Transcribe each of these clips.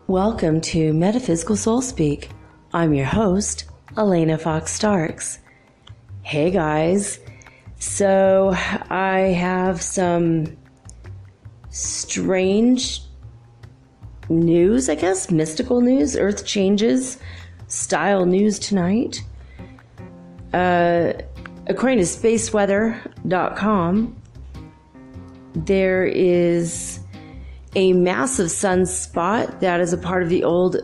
Welcome to Metaphysical Soul Speak. I'm your host, Elena Fox Starks. Hey guys. So I have some strange news, I guess, mystical news, earth changes, style news tonight. According to spaceweather.com, there is a massive sunspot that is a part of the old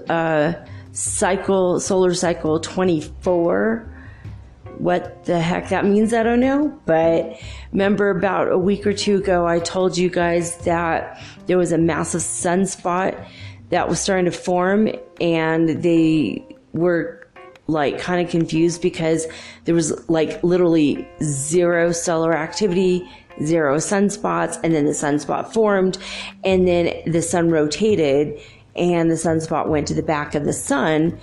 solar cycle 24. What the heck that means, I don't know. But remember about a week or two ago, I told you guys that there was a massive sunspot that was starting to form, and they were like kind of confused because there was like literally zero solar activity, zero sunspots, and then the sunspot formed, and then the sun rotated and the sunspot went to the back of the sun.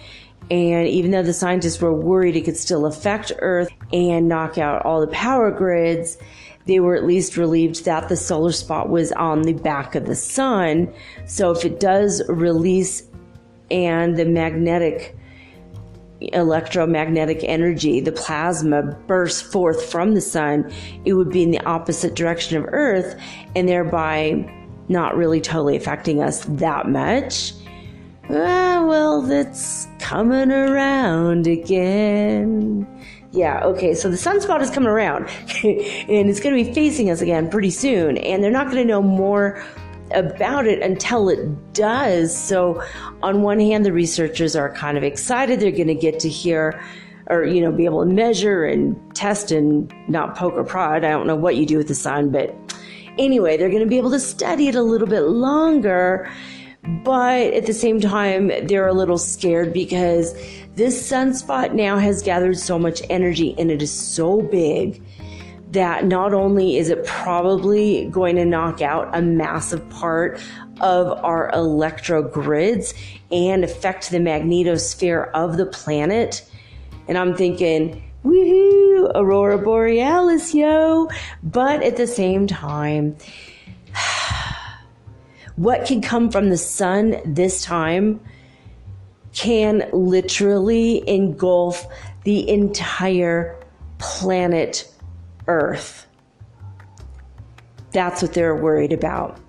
And even though the scientists were worried it could still affect Earth and knock out all the power grids, they were at least relieved that the solar spot was on the back of the sun. So if it does release and the electromagnetic energy, the plasma bursts forth from the sun, it would be in the opposite direction of Earth and thereby not really totally affecting us that much. Well, that's coming around again. Yeah, okay, so the sunspot is coming around and it's going to be facing us again pretty soon, and they're not going to know more about it until it does. So on one hand, the researchers are kind of excited. They're going to get to hear or, be able to measure and test and not poke or prod. I don't know what you do with the sun, but anyway, they're going to be able to study it a little bit longer. But at the same time, they're a little scared because this sunspot now has gathered so much energy and it is so big that not only is it probably going to knock out a massive part of our electrogrids and affect the magnetosphere of the planet. And I'm thinking, woohoo, Aurora Borealis, yo. But at the same time, what can come from the sun this time can literally engulf the entire planet Earth. That's what they're worried about.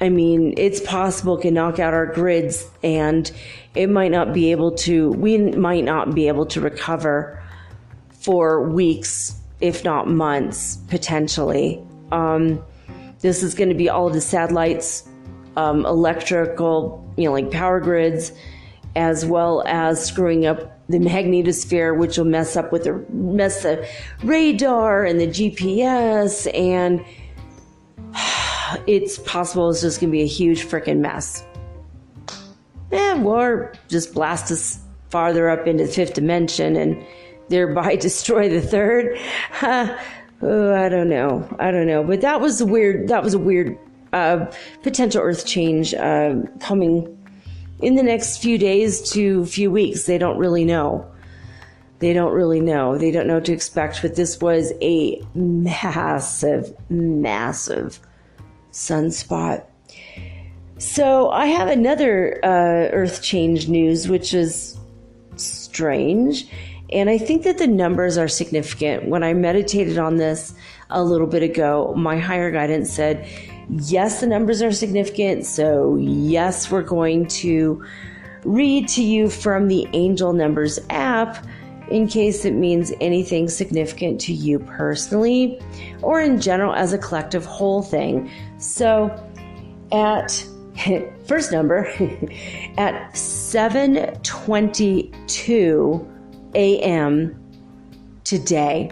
I mean, it's possible it can knock out our grids and we might not be able to recover for weeks, if not months, potentially. This is going to be all of the satellites, electrical, like power grids, as well as screwing up the magnetosphere, which will mess the radar and the GPS, and it's possible it's just going to be a huge freaking mess. Or just blast us farther up into the fifth dimension and thereby destroy the third. Oh, I don't know. But that was a weird potential Earth change coming in the next few days to few weeks. They don't really know. They don't know what to expect, but this was a massive sunspot. So I have another Earth change news, which is strange. And I think that the numbers are significant. When I meditated on this a little bit ago, my higher guidance said, yes, the numbers are significant. So yes, we're going to read to you from the Angel Numbers app in case it means anything significant to you personally or in general as a collective whole thing. So at first number, at 7:22 a.m. today,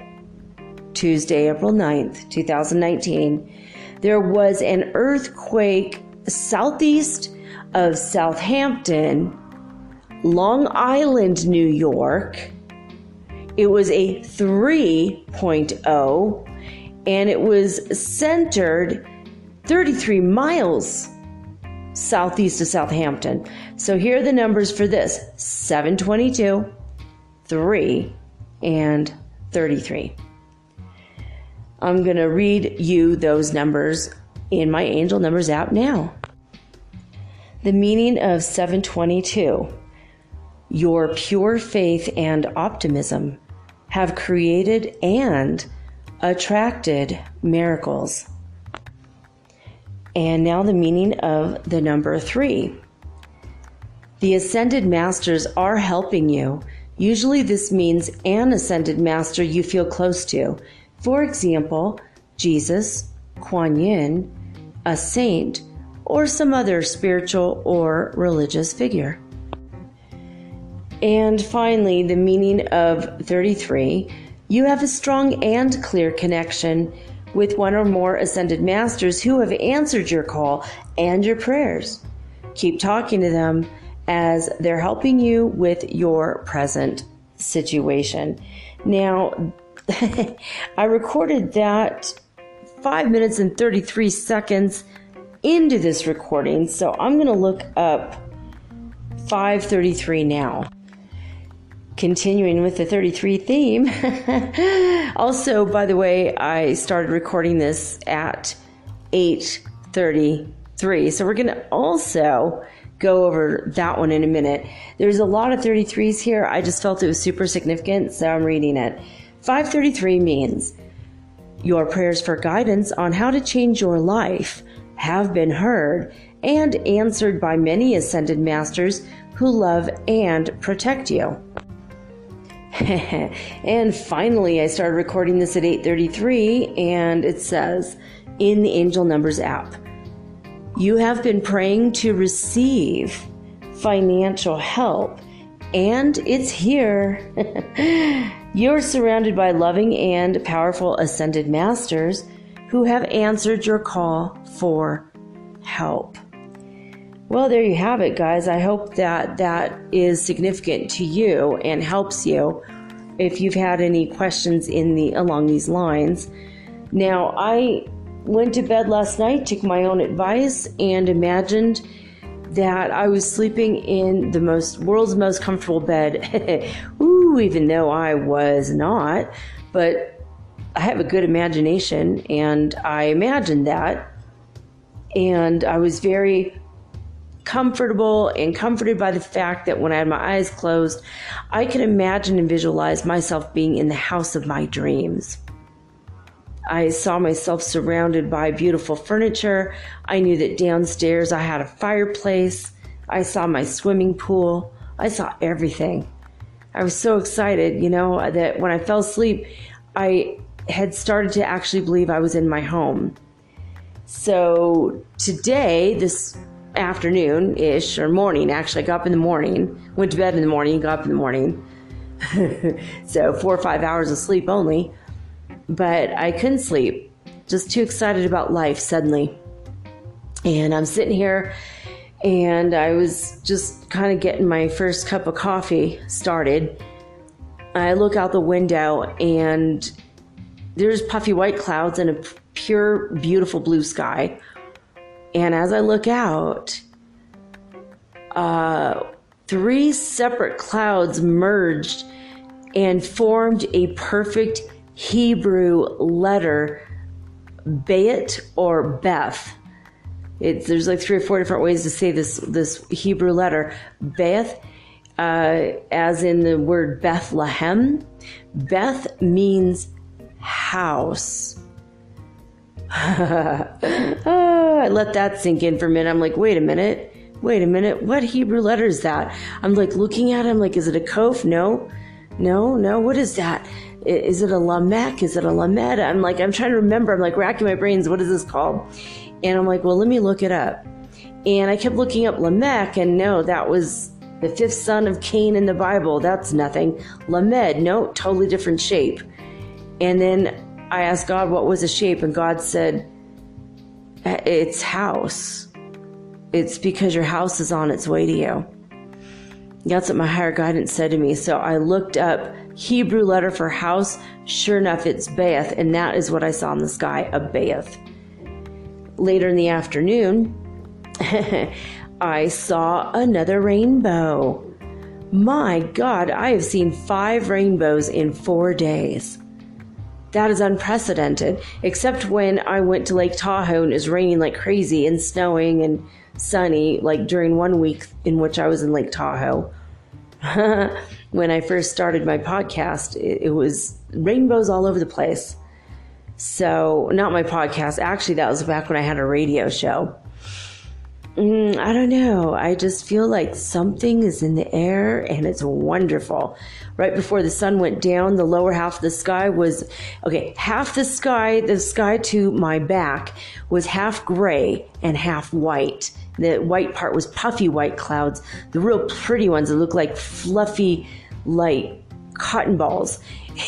Tuesday, April 9th, 2019, there was an earthquake southeast of Southampton, Long Island, New York. It was a 3.0, and it was centered 33 miles southeast of Southampton. So here are the numbers for this: 722, 3, and 33. I'm going to read you those numbers in my Angel Numbers app now. The meaning of 722. Your pure faith and optimism have created and attracted miracles. And now the meaning of the number 3. The ascended masters are helping you. Usually this means an ascended master you feel close to. For example, Jesus, Kuan Yin, a saint, or some other spiritual or religious figure. And finally, the meaning of 33. You have a strong and clear connection with one or more ascended masters who have answered your call and your prayers. Keep talking to them as they're helping you with your present situation. Now, I recorded that 5 minutes and 33 seconds into this recording, so I'm going to look up 533 now. Continuing with the 33 theme. Also, by the way, I started recording this at 8:33. So we're going to also go over that one in a minute. There's a lot of 33s here. I just felt it was super significant, so I'm reading it. 533 means your prayers for guidance on how to change your life have been heard and answered by many ascended masters who love and protect you. And finally, I started recording this at 8:33, and it says in the Angel Numbers app, you have been praying to receive financial help, and it's here. You're surrounded by loving and powerful ascended masters who have answered your call for help. Well, there you have it, guys. I hope that that is significant to you and helps you if you've had any questions along these lines. Now, I went to bed last night, took my own advice, and imagined that I was sleeping in the world's most comfortable bed. Ooh, even though I was not, but I have a good imagination, and I imagined that, and I was very comfortable and comforted by the fact that when I had my eyes closed, I could imagine and visualize myself being in the house of my dreams. I saw myself surrounded by beautiful furniture. I knew that downstairs I had a fireplace. I saw my swimming pool. I saw everything. I was so excited, that when I fell asleep, I had started to actually believe I was in my home. So today, this afternoon-ish, or morning, actually, I got up in the morning, went to bed in the morning, got up in the morning. So 4 or 5 hours of sleep only. But I couldn't sleep, just too excited about life suddenly. And I'm sitting here, and I was just kind of getting my first cup of coffee started. I look out the window, and there's puffy white clouds and a pure, beautiful blue sky. And as I look out, 3 separate clouds merged and formed a perfect Hebrew letter, Beit or Beth. There's like 3 or 4 different ways to say this Hebrew letter. Beth, as in the word Bethlehem. Beth means house. I let that sink in for a minute. I'm like, wait a minute. What Hebrew letter is that? I'm like looking at it. I'm like, is it a Kof? No. What is that? Is it a Lamech? Is it a Lamed? I'm trying to remember. I'm like racking my brains. What is this called? And I'm like, well, let me look it up. And I kept looking up Lamech, and no, that was the 5th son of Cain in the Bible. That's nothing. Lamed, no, totally different shape. And then I asked God what was the shape, and God said, it's house. It's because your house is on its way to you. That's what my higher guidance said to me. So I looked up Hebrew letter for house. Sure enough, it's Beth, and that is what I saw in the sky, a Beth. Later in the afternoon, I saw another rainbow. My God, I have seen 5 rainbows in 4 days. that is unprecedented, except when I went to Lake Tahoe and it was raining like crazy and snowing and sunny, like during one week in which I was in Lake Tahoe. When I first started my podcast, it was rainbows all over the place. So, not my podcast. Actually, that was back when I had a radio show. I don't know. I just feel like something is in the air and it's wonderful. Right before the sun went down, the lower half of the sky was, half the sky to my back was half gray and half white. The white part was puffy white clouds, the real pretty ones that look like fluffy, light cotton balls.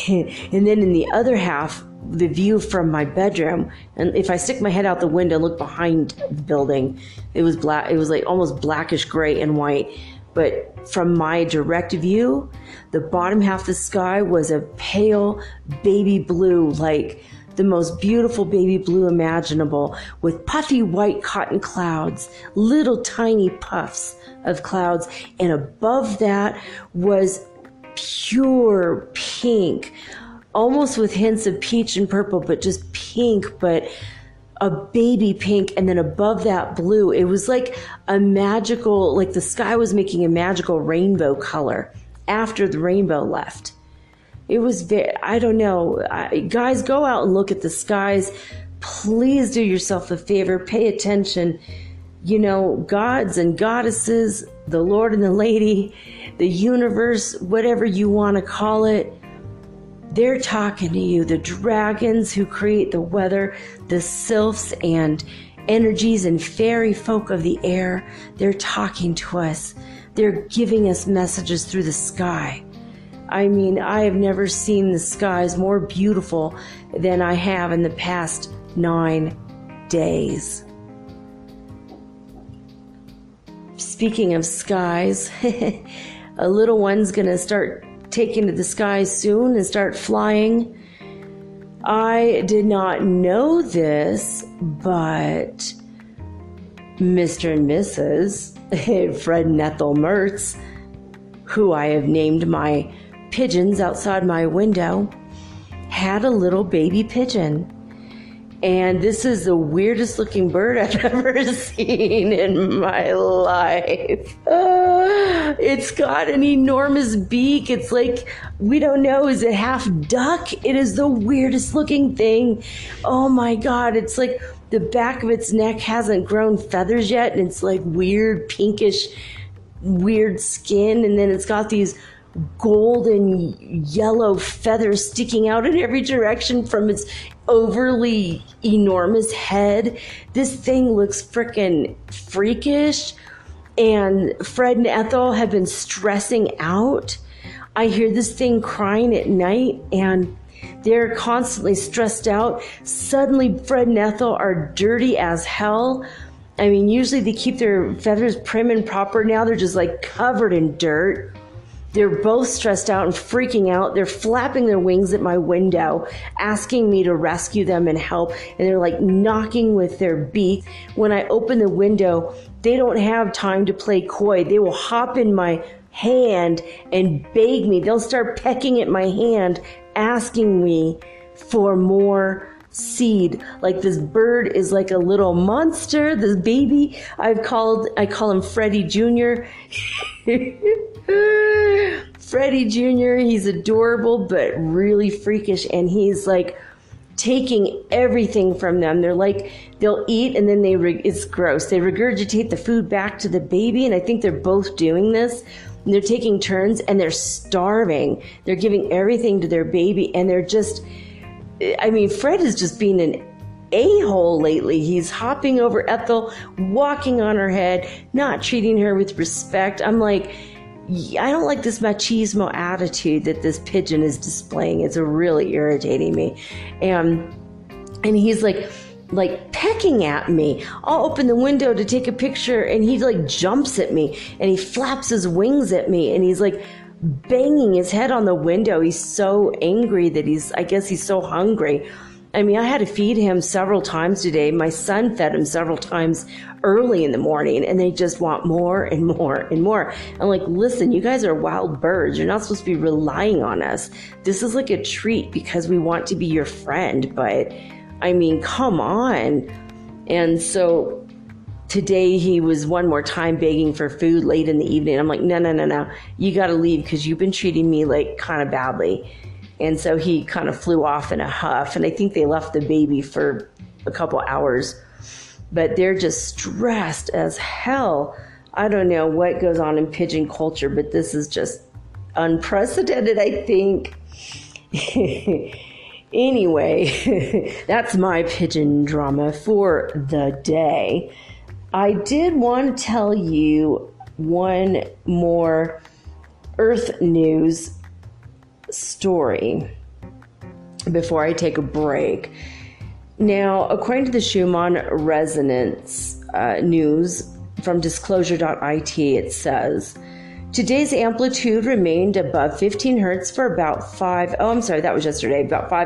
And then in the other half, the view from my bedroom, and if I stick my head out the window and look behind the building, it was black. It was like almost blackish gray and white. But from my direct view, the bottom half of the sky was a pale baby blue, like the most beautiful baby blue imaginable, with puffy white cotton clouds, little tiny puffs of clouds. And above that was pure pink, almost with hints of peach and purple, but just pink, but a baby pink. And then above that blue, it was like a magical, like the sky was making a magical rainbow color after the rainbow left. It was very, I don't know. Guys, go out and look at the skies. Please do yourself a favor. Pay attention. You know, gods and goddesses, the Lord and the Lady, the universe, whatever you want to call it, they're talking to you. The dragons who create the weather, the sylphs and energies and fairy folk of the air, they're talking to us. They're giving us messages through the sky. I mean, I have never seen the skies more beautiful than I have in the past 9 days. Speaking of skies, a little one's going to start taking to the skies soon and start flying. I did not know this, but Mr. and Mrs. Fred and Ethel Mertz, who I have named my pigeons outside my window, had a little baby pigeon. And this is the weirdest looking bird I've ever seen in my life. It's got an enormous beak. It's like, we don't know, is it half duck? It is the weirdest looking thing. Oh my God. It's like the back of its neck hasn't grown feathers yet. And it's like weird pinkish, weird skin. And then it's got these golden yellow feathers sticking out in every direction from its overly enormous head. This thing looks frickin' freakish. And Fred and Ethel have been stressing out. I hear this thing crying at night and they're constantly stressed out. Suddenly Fred and Ethel are dirty as hell. I mean, usually they keep their feathers prim and proper. Now they're just like covered in dirt. They're both stressed out and freaking out. They're flapping their wings at my window, asking me to rescue them and help. And they're like knocking with their beak. When I open the window, they don't have time to play coy. They will hop in my hand and beg me. They'll start pecking at my hand, asking me for more seed. Like this bird is like a little monster. This baby, I call him Freddy Jr. Freddy Jr., he's adorable, but really freakish. And he's like taking everything from them. They're like, they'll eat and then it's gross. They regurgitate the food back to the baby. And I think they're both doing this. And they're taking turns and they're starving. They're giving everything to their baby. And they're just, I mean, Fred is just being an a-hole lately. He's hopping over Ethel, walking on her head, not treating her with respect. I'm like, I don't like this machismo attitude that this pigeon is displaying. It's really irritating me. And he's like pecking at me. I'll open the window to take a picture and he like jumps at me and he flaps his wings at me and he's like banging his head on the window. He's so angry that I guess he's so hungry. I mean, I had to feed him several times today. My son fed him several times early in the morning, and they just want more and more and more. I'm like, listen, you guys are wild birds. You're not supposed to be relying on us. This is like a treat because we want to be your friend. But I mean, come on. And so today he was one more time begging for food late in the evening. I'm like, no. You got to leave because you've been treating me like kind of badly. And so he kind of flew off in a huff. And I think they left the baby for a couple hours. But they're just stressed as hell. I don't know what goes on in pigeon culture, but this is just unprecedented, I think. Anyway, that's my pigeon drama for the day. I did want to tell you one more Earth news story before I take a break. Now, according to the Schumann Resonance news from disclosure.it, it says, today's amplitude remained above 15 hertz for about about 5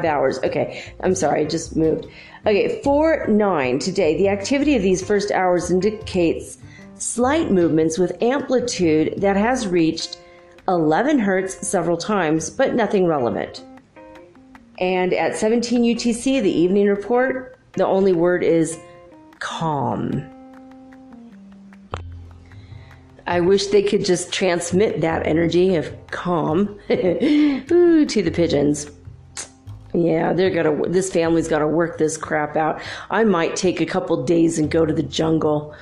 hours. Okay, I'm sorry, I just moved. Okay, 4:09 today. The activity of these first hours indicates slight movements with amplitude that has reached 11 hertz several times, but nothing relevant. And at 17 UTC, the evening report, the only word is calm. I wish they could just transmit that energy of calm to the pigeons. Yeah, this family's got to work this crap out. I might take a couple days and go to the jungle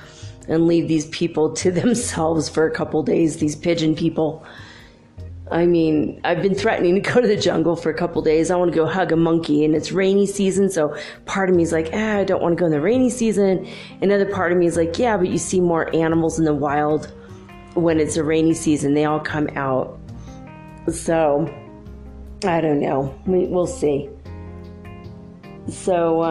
and leave these people to themselves for a couple days, these pigeon people. I mean, I've been threatening to go to the jungle for a couple days. I want to go hug a monkey, and it's rainy season, so part of me is like, I don't want to go in the rainy season. Another part of me is like, yeah, but you see more animals in the wild when it's a rainy season. They all come out. So, I don't know. We'll see. So,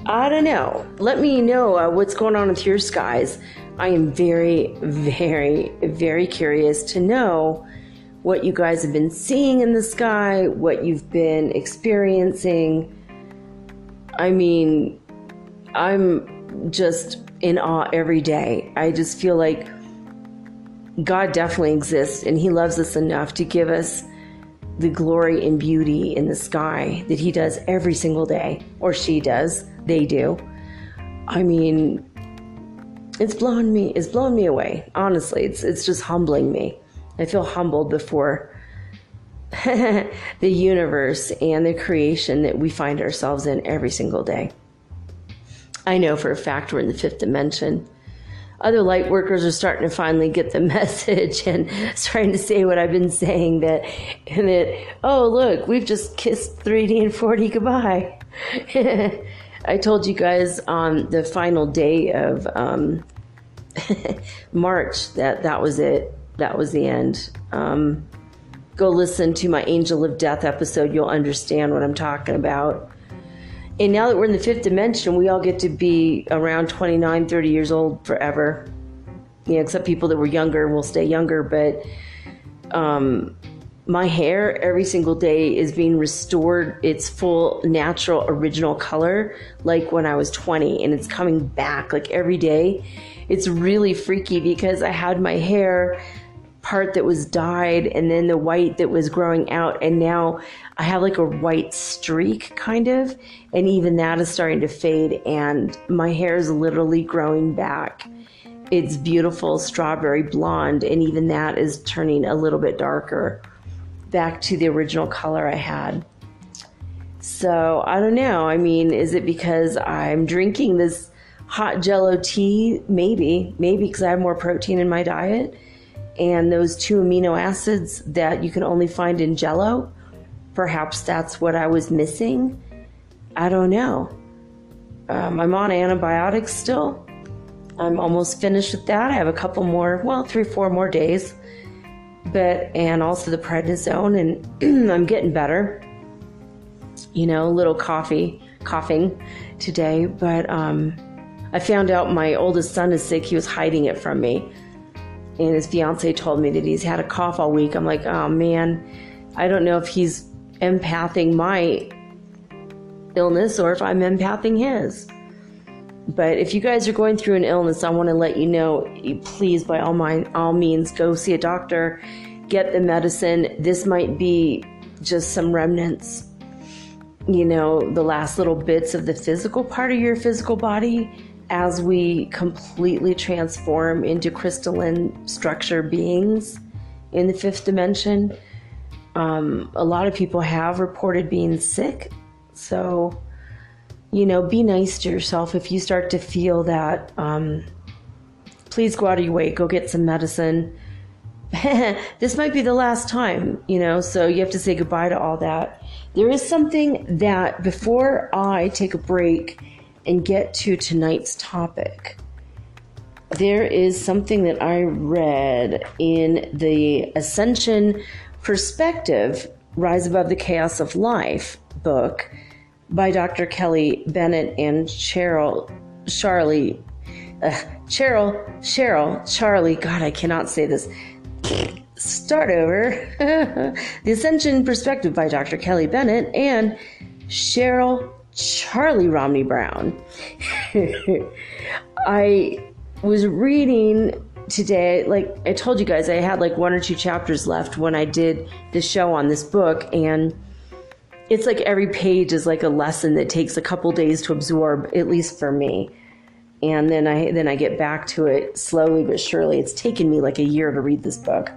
I don't know. Let me know what's going on with your skies. I am very, very, very curious to know what you guys have been seeing in the sky, what you've been experiencing. I mean, I'm just in awe every day. I just feel like God definitely exists, and He loves us enough to give us the glory and beauty in the sky that He does every single day, or she does, they do. I mean, it's blown me away. Honestly, it's just humbling me. I feel humbled before the universe and the creation that we find ourselves in every single day. I know for a fact we're in the fifth dimension. Other light workers are starting to finally get the message and starting to say what I've been saying, that, oh, look, we've just kissed 3D and 4D goodbye. I told you guys on the final day of March that was it. That was the end. Go listen to my Angel of Death episode. You'll understand what I'm talking about. And now that we're in the fifth dimension, we all get to be around 29, 30 years old forever. Except people that were younger will stay younger. But my hair every single day is being restored its full, natural, original color, like when I was 20. And it's coming back like every day. It's really freaky because I had my hair part that was dyed and then the white that was growing out, and now I have like a white streak kind of, and even that is starting to fade, and my hair is literally growing back. It's beautiful strawberry blonde, and even that is turning a little bit darker back to the original color I had. So I don't know. I mean, is it because I'm drinking this hot Jello tea? Maybe because I have more protein in my diet. And those 2 amino acids that you can only find in Jello, perhaps that's what I was missing. I don't know. I'm on antibiotics still. I'm almost finished with that. I have a couple more, 3 or 4 more days. And also the prednisone, and I'm getting better. A little coughing today. But I found out my oldest son is sick. He was hiding it from me. And his fiance told me that he's had a cough all week. I'm like, oh man, I don't know if he's empathing my illness or if I'm empathing his. But if you guys are going through an illness, I want to let you know, please, by all means, go see a doctor, get the medicine. This might be just some remnants, the last little bits of the physical part of your physical body as we completely transform into crystalline structure beings in the fifth dimension. A lot of people have reported being sick. So, be nice to yourself. If you start to feel that, please go out of your way, go get some medicine. This might be the last time, so you have to say goodbye to all that. There is something that, before I take a break and get to tonight's topic, there is something that I read in the Ascension Perspective, Rise Above the Chaos of Life book by Dr. Kelly Bennett and Charlie. God, I cannot say this. Start over. The Ascension Perspective by Dr. Kelly Bennett and Charlie Romney Brown. I was reading today, like I told you guys, I had like 1 or 2 chapters left when I did the show on this book, and it's like every page is like a lesson that takes a couple days to absorb, at least for me. And then I get back to it slowly but surely. It's taken me like a year to read this book.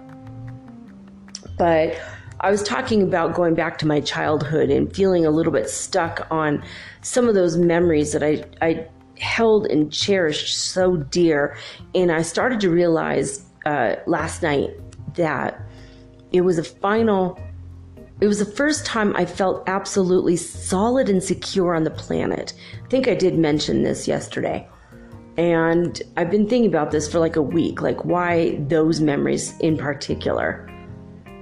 But I was talking about going back to my childhood and feeling a little bit stuck on some of those memories that I held and cherished so dear. And I started to realize last night that it was the first time I felt absolutely solid and secure on the planet. I think I did mention this yesterday. And I've been thinking about this for like a week, like why those memories in particular?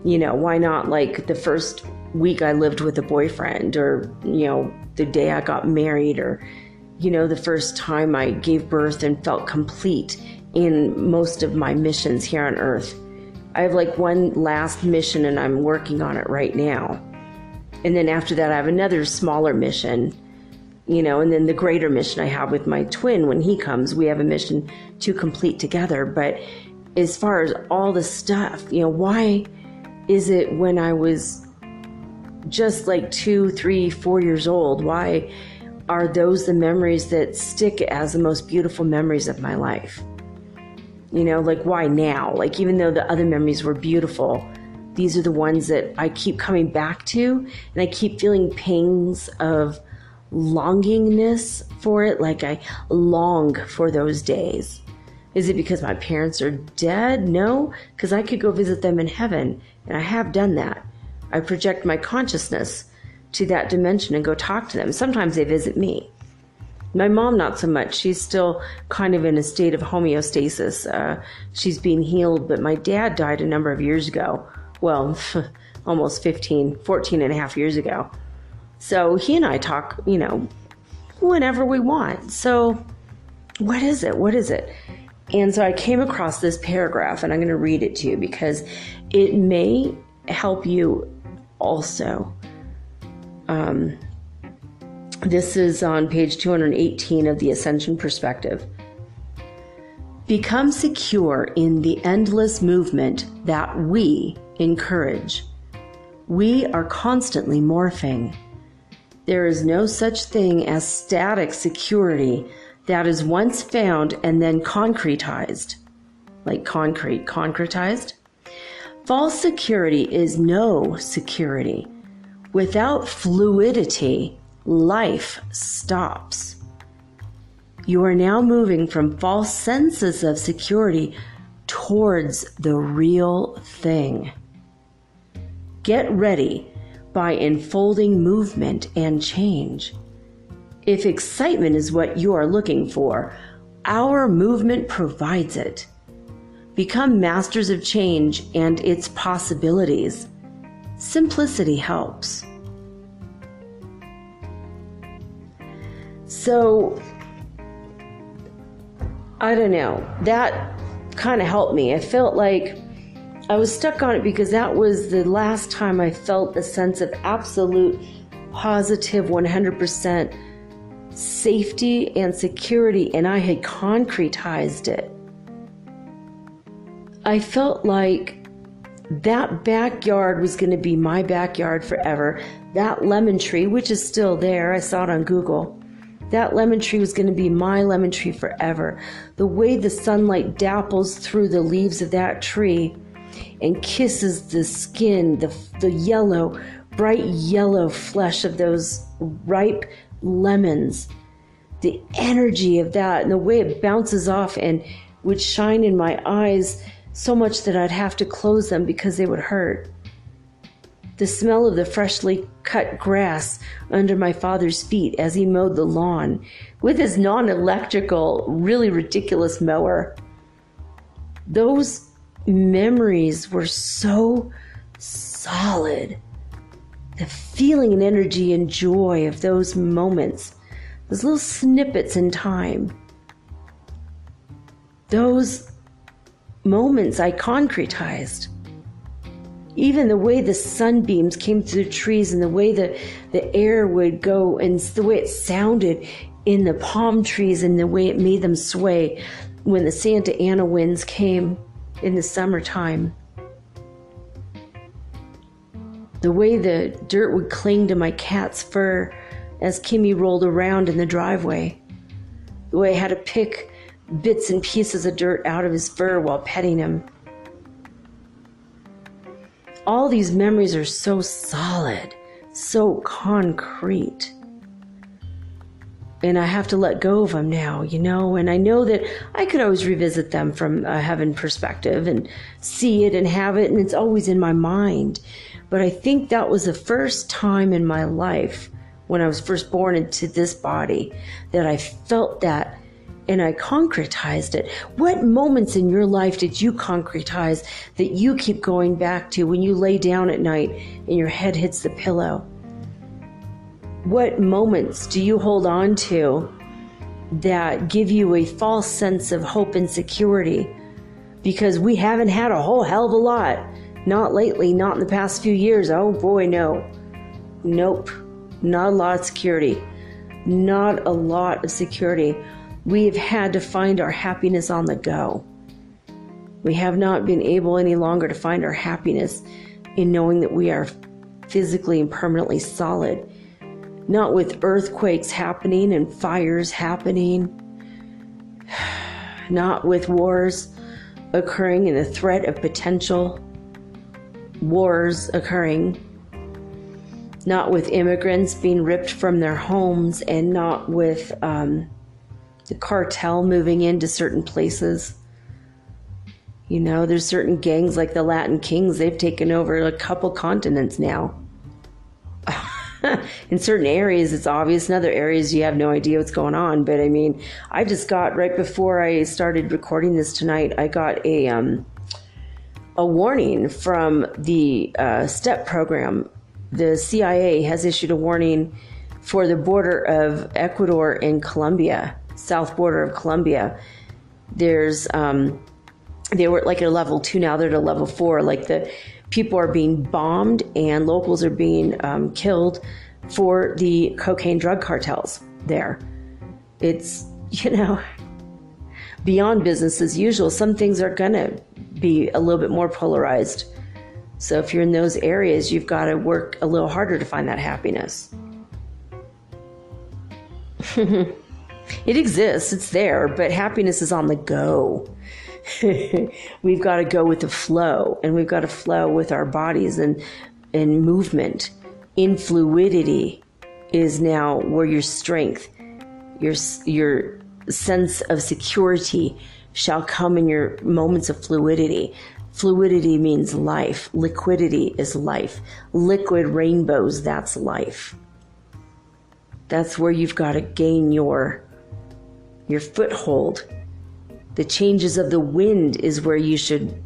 Why not like the first week I lived with a boyfriend, or, the day I got married, or, the first time I gave birth and felt complete in most of my missions here on Earth. I have like one last mission and I'm working on it right now. And then after that, I have another smaller mission, and then the greater mission I have with my twin. When he comes, we have a mission to complete together. But as far as all the stuff, why is it when I was just like 2, 3, 4 years old, why are those the memories that stick as the most beautiful memories of my life? Like why now? Like even though the other memories were beautiful, these are the ones that I keep coming back to, and I keep feeling pangs of longingness for it. Like I long for those days. Is it because my parents are dead? No, because I could go visit them in heaven, and I have done that. I project my consciousness to that dimension and go talk to them. Sometimes they visit me. My mom, not so much. She's still kind of in a state of homeostasis. She's being healed, but my dad died a number of years ago. Well, almost 14 and a half years ago. So he and I talk, whenever we want. So what is it? And so I came across this paragraph, and I'm going to read it to you because it may help you also. This is on page 218 of the Ascension Perspective. Become secure in the endless movement that we encourage. We are constantly morphing. There is no such thing as static security that is once found and then concretized. Like concretized. False security is no security. Without fluidity, life stops. You are now moving from false senses of security towards the real thing. Get ready by enfolding movement and change. If excitement is what you are looking for, our movement provides it. Become masters of change and its possibilities. Simplicity helps. So, I don't know, that kind of helped me. I felt like I was stuck on it because that was the last time I felt a sense of absolute positive 100% safety and security, and I had concretized it. I felt like that backyard was going to be my backyard forever. That lemon tree, which is still there, I saw it on Google. That lemon tree was going to be my lemon tree forever. The way the sunlight dapples through the leaves of that tree and kisses the skin, the yellow, bright yellow flesh of those ripe lemons, the energy of that and the way it bounces off and would shine in my eyes so much that I'd have to close them because they would hurt. The smell of the freshly cut grass under my father's feet as he mowed the lawn with his non-electrical, really ridiculous mower. Those memories were so solid. The feeling and energy and joy of those moments, those little snippets in time, those moments I concretized. Even the way the sunbeams came through the trees and the way the air would go and the way it sounded in the palm trees and the way it made them sway when the Santa Ana winds came in the summertime. The way the dirt would cling to my cat's fur as Kimmy rolled around in the driveway. The way I had to pick bits and pieces of dirt out of his fur while petting him. All these memories are so solid, so concrete. And I have to let go of them now, and I know that I could always revisit them from a heaven perspective and see it and have it, and it's always in my mind. But I think that was the first time in my life when I was first born into this body that I felt that and I concretized it. What moments in your life did you concretize that you keep going back to when you lay down at night and your head hits the pillow? What moments do you hold on to that give you a false sense of hope and security? Because we haven't had a whole hell of a lot. Not lately, not in the past few years. Oh boy, no. Nope. Not a lot of security. Not a lot of security. We have had to find our happiness on the go. We have not been able any longer to find our happiness in knowing that we are physically and permanently solid. Not with earthquakes happening and fires happening. Not with wars occurring and the threat of potential wars occurring. Not with immigrants being ripped from their homes, and not with the cartel moving into certain places. There's certain gangs like the Latin Kings, they've taken over a couple continents now. In certain areas it's obvious, in other areas you have no idea what's going on. But I just got, right before I started recording this tonight, I got a warning from the STEP program. The CIA has issued a warning for the border of Ecuador and Colombia, south border of Colombia. There's they were like at a level 2, now they're at a level 4. Like, the people are being bombed and locals are being killed for the cocaine drug cartels there. It's, beyond business as usual. Some things are gonna be a little bit more polarized. So if you're in those areas, you've got to work a little harder to find that happiness. It exists, it's there, but happiness is on the go. We've got to go with the flow, and we've got to flow with our bodies and movement. In fluidity is now where your strength, your sense of security shall come in your moments of fluidity. Fluidity means life. Liquidity is life. Liquid rainbows, that's life. That's where you've got to gain your foothold. The changes of the wind is where you should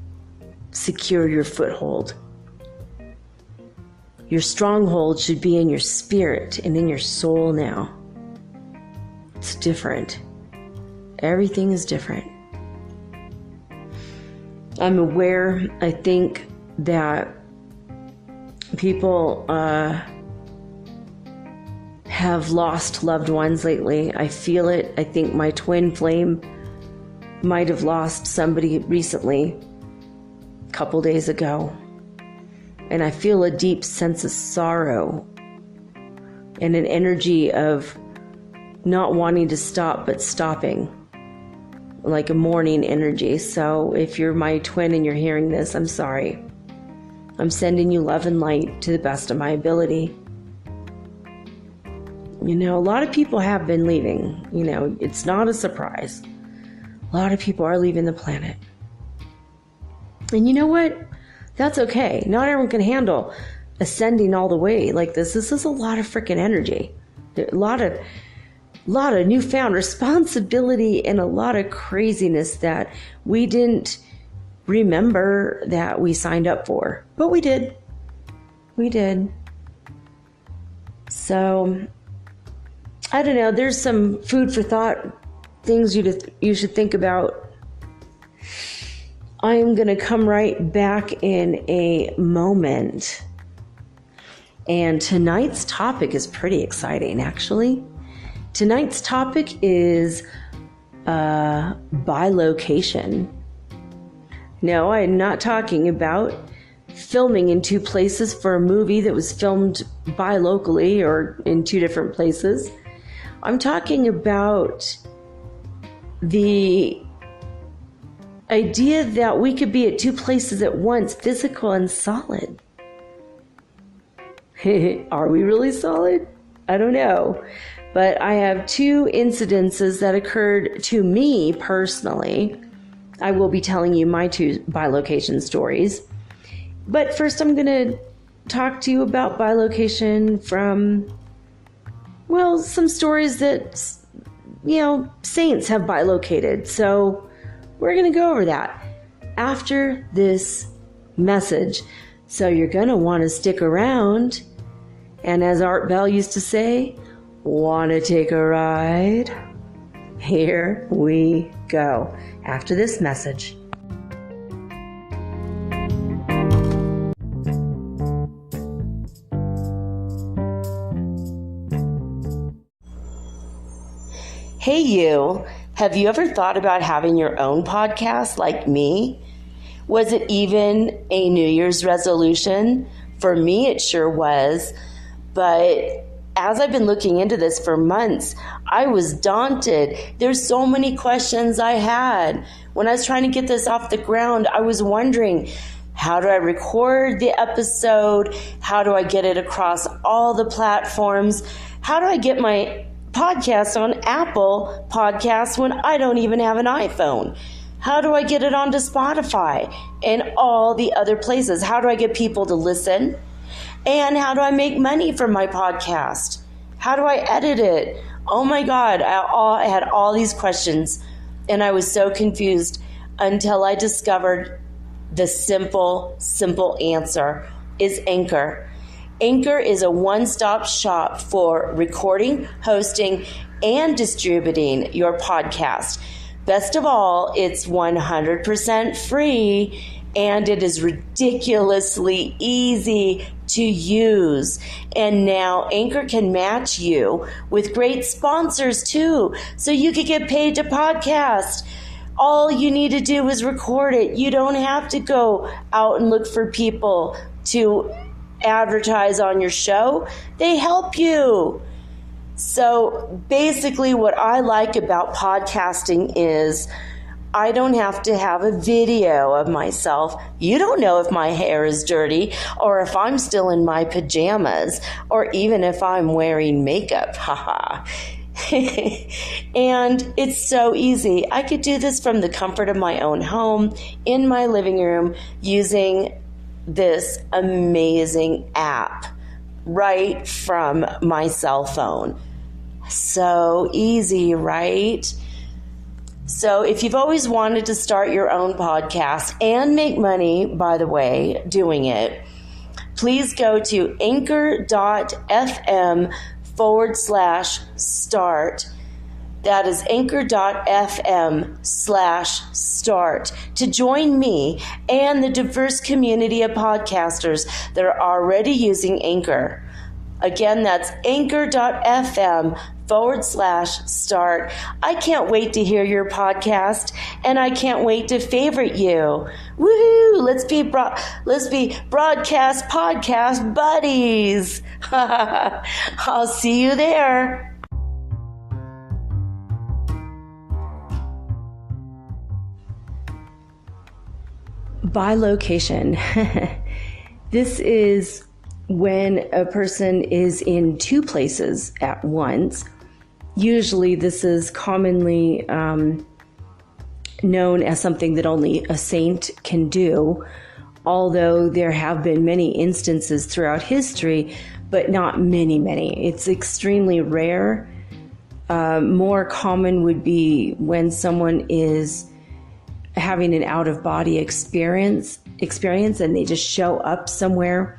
secure your foothold. Your stronghold should be in your spirit and in your soul now. It's different. Everything is different. I'm aware, I think, that people have lost loved ones lately. I feel it. I think my twin flame might have lost somebody recently, a couple days ago. And I feel a deep sense of sorrow and an energy of not wanting to stop, but stopping, like a mourning energy. So if you're my twin and you're hearing this, I'm sorry. I'm sending you love and light to the best of my ability. You know, a lot of people have been leaving. You know, it's not a surprise. A lot of people are leaving the planet. And you know what? That's okay. Not everyone can handle ascending all the way like this. This is a lot of freaking energy. A lot of newfound responsibility and a lot of craziness that we didn't remember that we signed up for. But we did. We did. So, I don't know. There's some food for thought, things you should think about. I am going to come right back in a moment. And tonight's topic is pretty exciting, actually. Tonight's topic is bilocation. No, I'm not talking about filming in two places for a movie that was filmed bilocally or in two different places. I'm talking about the idea that we could be at two places at once, physical and solid. Are we really solid? I don't know. But I have two incidences that occurred to me personally. I will be telling you my two bilocation stories. But first I'm going to talk to you about bilocation from, well, some stories that, you know, saints have bilocated. So we're going to go over that after this message. So you're going to want to stick around. And as Art Bell used to say, want to take a ride? Here we go after this message. Hey you, have you ever thought about having your own podcast like me? Was it even a New Year's resolution? For me, it sure was. But as I've been looking into this for months, I was daunted. There's so many questions I had. When I was trying to get this off the ground, I was wondering, how do I record the episode? How do I get it across all the platforms? How do I get my podcast on Apple Podcasts when I don't even have an iPhone? How do I get it onto Spotify and all the other places? How do I get people to listen? And how do I make money from my podcast? How do I edit it? Oh my God, I had all these questions and I was so confused until I discovered the simple answer is Anchor. Anchor is a one-stop shop for recording, hosting, and distributing your podcast. Best of all, it's 100% free and it is ridiculously easy to use. And now Anchor can match you with great sponsors too, so you could get paid to podcast. All you need to do is record it. You don't have to go out and look for people to advertise on your show. They help you. So basically what I like about podcasting is I don't have to have a video of myself. You don't know if my hair is dirty or if I'm still in my pajamas or even if I'm wearing makeup. Haha. And it's so easy. I could do this from the comfort of my own home in my living room using this amazing app right from my cell phone. So easy, right? So if you've always wanted to start your own podcast and make money, by the way, doing it, please go to anchor.fm/start. That is anchor.fm/start to join me and the diverse community of podcasters that are already using Anchor. Again, that's anchor.fm/start. I can't wait to hear your podcast, and I can't wait to favorite you. Woohoo! Let's be broadcast podcast buddies. I'll see you there. Bilocation. This is when a person is in two places at once. Usually this is commonly known as something that only a saint can do, although there have been many instances throughout history, but not many. It's extremely rare. More common would be when someone is having an out-of-body experience and they just show up somewhere.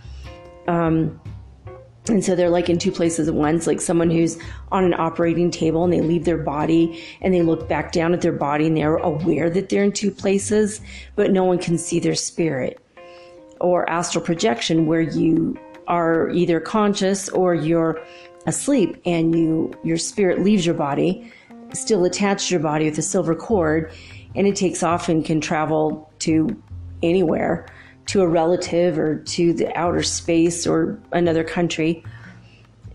And so they're like in two places at once, like someone who's on an operating table and they leave their body and they look back down at their body and they're aware that they're in two places, but no one can see their spirit. Or astral projection, where you are either conscious or you're asleep and your spirit leaves your body, still attached to your body with a silver cord, and it takes off and can travel to anywhere, to a relative or to the outer space or another country,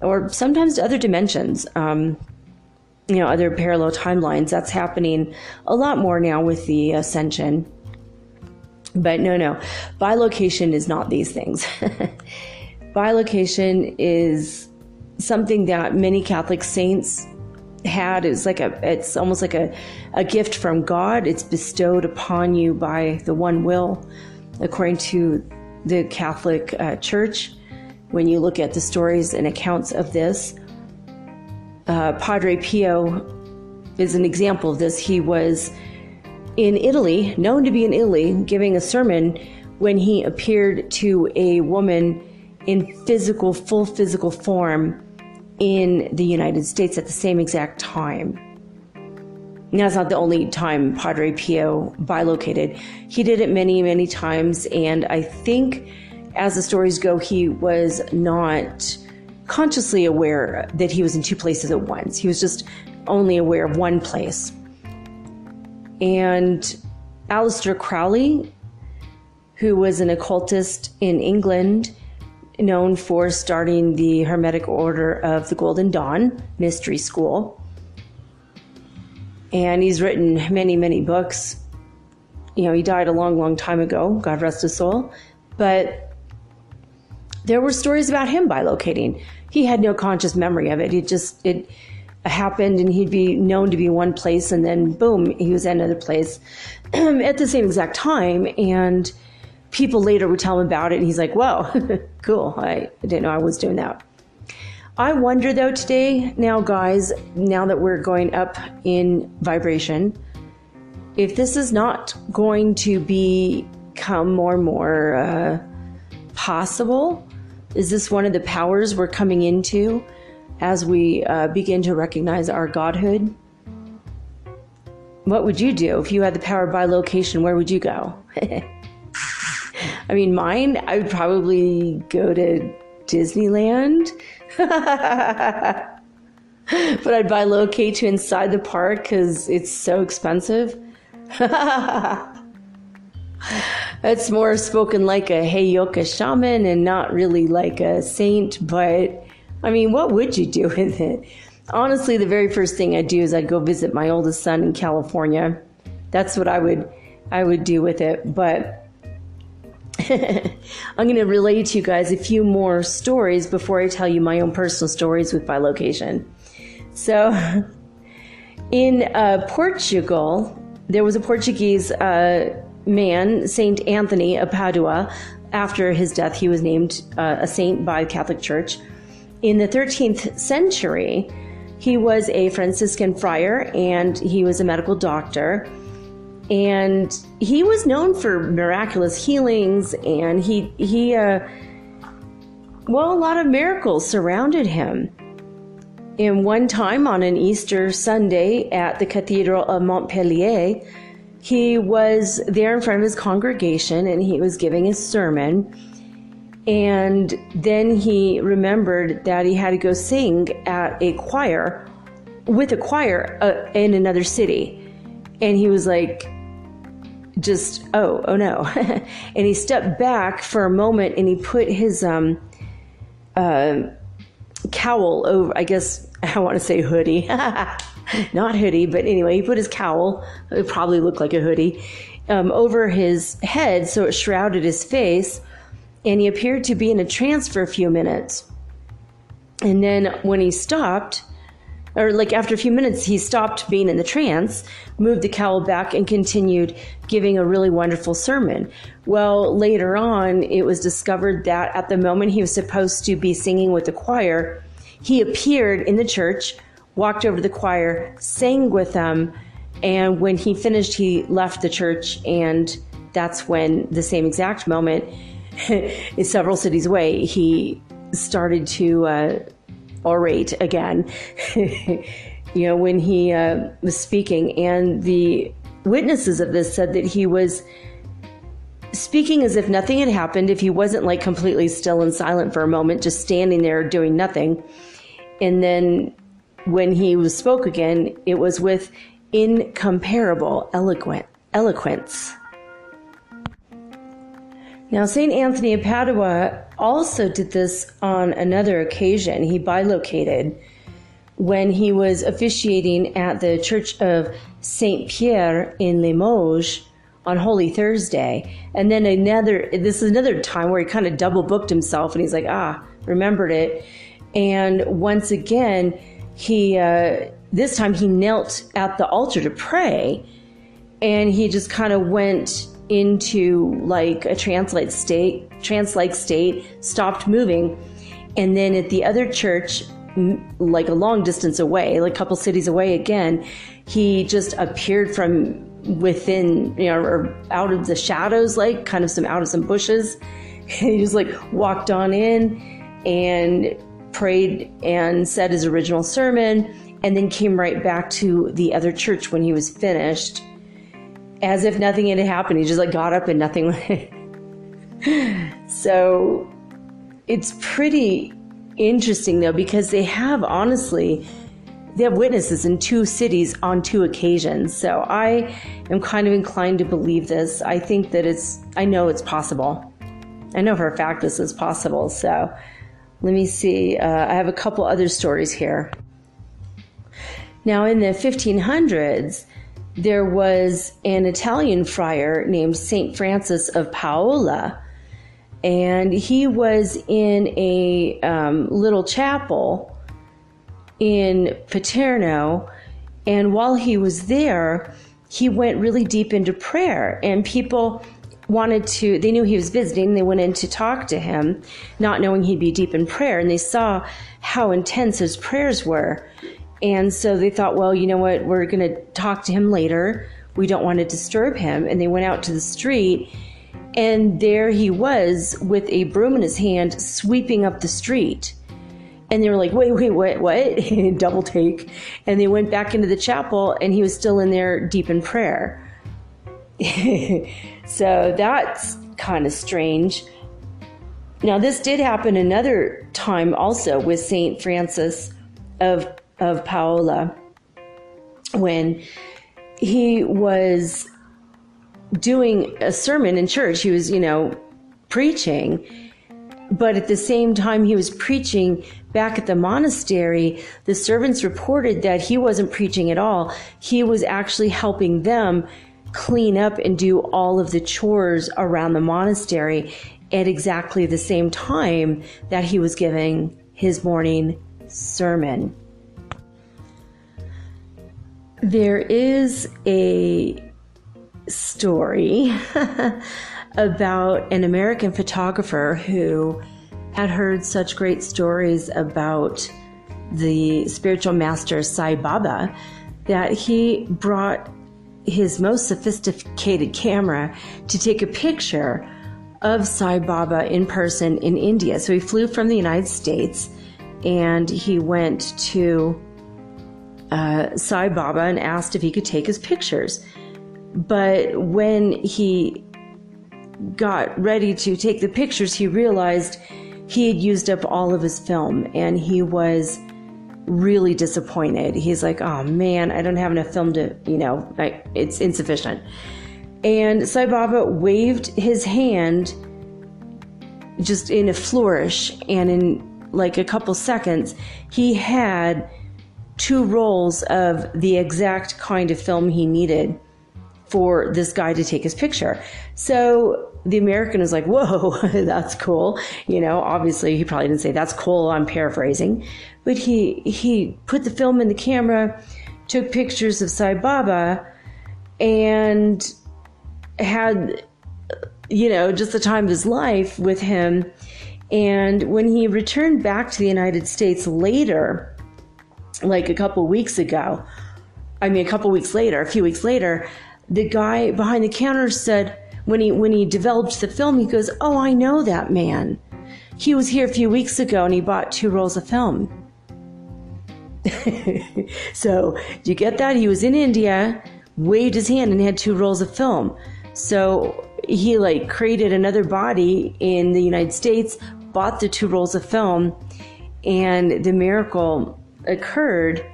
or sometimes to other dimensions, other parallel timelines. That's happening a lot more now with the ascension. But no, bilocation is not these things. Bilocation is something that many Catholic saints had. It's almost like a gift from God. It's bestowed upon you by the one will, according to the Catholic Church. When you look at the stories and accounts of this, Padre Pio is an example of this. He was in Italy, known to be in Italy, giving a sermon when he appeared to a woman in full physical form in the United States at the same exact time. Now, that's not the only time Padre Pio bilocated. He did it many times, and I think, as the stories go, he was not consciously aware that he was in two places at once. He was just only aware of one place. And Aleister Crowley, who was an occultist in England, known for starting the Hermetic Order of the Golden Dawn Mystery School. And he's written many books. He died a long time ago, God rest his soul. But there were stories about him bilocating. He had no conscious memory of it. It happened, and he'd be known to be one place, and then boom, he was at another place at the same exact time. And people later would tell him about it, and he's like, whoa, cool. I didn't know I was doing that. I wonder, though, today, now that we're going up in vibration, if this is not going to become more and more possible. Is this one of the powers we're coming into as we begin to recognize our godhood? What would you do if you had the power of bilocation? Where would you go? I mean, mine, I would probably go to Disneyland. But I'd bilocate to inside the park because it's so expensive. It's more spoken like a Heyoka shaman and not really like a saint. But I mean, what would you do with it? Honestly, the very first thing I'd do is I'd go visit my oldest son in California. That's what I would do with it. But I'm going to relay to you guys a few more stories before I tell you my own personal stories with bilocation. So in Portugal, there was a Portuguese man, Saint Anthony of Padua. After his death, he was named a saint by the Catholic Church. In the 13th century, he was a Franciscan friar, and he was a medical doctor. And he was known for miraculous healings, and a lot of miracles surrounded him. And one time on an Easter Sunday at the Cathedral of Montpellier, he was there in front of his congregation, and he was giving his sermon. And then he remembered that he had to go sing at a choir, with a choir in another city. And he was like, oh no. And he stepped back for a moment and he put his cowl over, I guess I want to say hoodie, not hoodie, but anyway, he put his cowl, it probably looked like a hoodie, over his head so it shrouded his face, and he appeared to be in a trance for a few minutes. And then when he stopped, or like after a few minutes, he stopped being in the trance, moved the cowl back, and continued giving a really wonderful sermon. Well, later on, it was discovered that at the moment he was supposed to be singing with the choir, he appeared in the church, walked over to the choir, sang with them, and when he finished, he left the church, and that's when, the same exact moment, several cities away, he started to orate again, when he was speaking. And the witnesses of this said that he was speaking as if nothing had happened, if he wasn't like completely still and silent for a moment, just standing there doing nothing. And then when he spoke again, it was with incomparable eloquence. Now, St. Anthony of Padua also did this on another occasion. He bilocated when he was officiating at the Church of St. Pierre in Limoges on Holy Thursday. And then this is another time where he kind of double booked himself, and he's like, remembered it. And once again, this time he knelt at the altar to pray, and he just kind of went into like a trance-like state, stopped moving. And then at the other church, like a long distance away, like a couple cities away again, he just appeared from within, or out of the shadows, like kind of out of some bushes. He just like walked on in and prayed and said his original sermon, and then came right back to the other church when he was finished, as if nothing had happened. He just like got up and nothing. So it's pretty interesting though, because they have witnesses in 2 cities on 2 occasions. So I am kind of inclined to believe this. I think that I know it's possible. I know for a fact this is possible. So let me see. I have a couple other stories here. Now in the 1500s, there was an Italian friar named St. Francis of Paola, and he was in a little chapel in Paterno, and while he was there, he went really deep into prayer, and people they knew he was visiting, they went in to talk to him, not knowing he'd be deep in prayer, and they saw how intense his prayers were. And so they thought, well, you know what, we're going to talk to him later. We don't want to disturb him. And they went out to the street, and there he was with a broom in his hand, sweeping up the street. And they were like, wait, what? Double take. And they went back into the chapel, and he was still in there deep in prayer. So that's kind of strange. Now, this did happen another time also with St. Francis of Paola, when he was doing a sermon in church. He was, preaching, but at the same time he was preaching back at the monastery, the servants reported that he wasn't preaching at all. He was actually helping them clean up and do all of the chores around the monastery at exactly the same time that he was giving his morning sermon. There is a story about an American photographer who had heard such great stories about the spiritual master Sai Baba that he brought his most sophisticated camera to take a picture of Sai Baba in person in India. So he flew from the United States and he went to Sai Baba and asked if he could take his pictures. But when he got ready to take the pictures, he realized he had used up all of his film, and he was really disappointed. He's like, oh man, I don't have enough film to, it's insufficient. And Sai Baba waved his hand just in a flourish, and in like a couple seconds, he had 2 rolls of the exact kind of film he needed for this guy to take his picture. So the American is like, whoa, that's cool. Obviously he probably didn't say that's cool, I'm paraphrasing, but he put the film in the camera, took pictures of Sai Baba, and had, just the time of his life with him. And when he returned back to the United States later, like a few weeks later, the guy behind the counter said, when he developed the film, he goes, oh, I know that man. He was here a few weeks ago and he bought 2 rolls of film. So, do you get that? He was in India, waved his hand, and had 2 rolls of film. So he created another body in the United States, bought the 2 rolls of film, and the miracle occurred.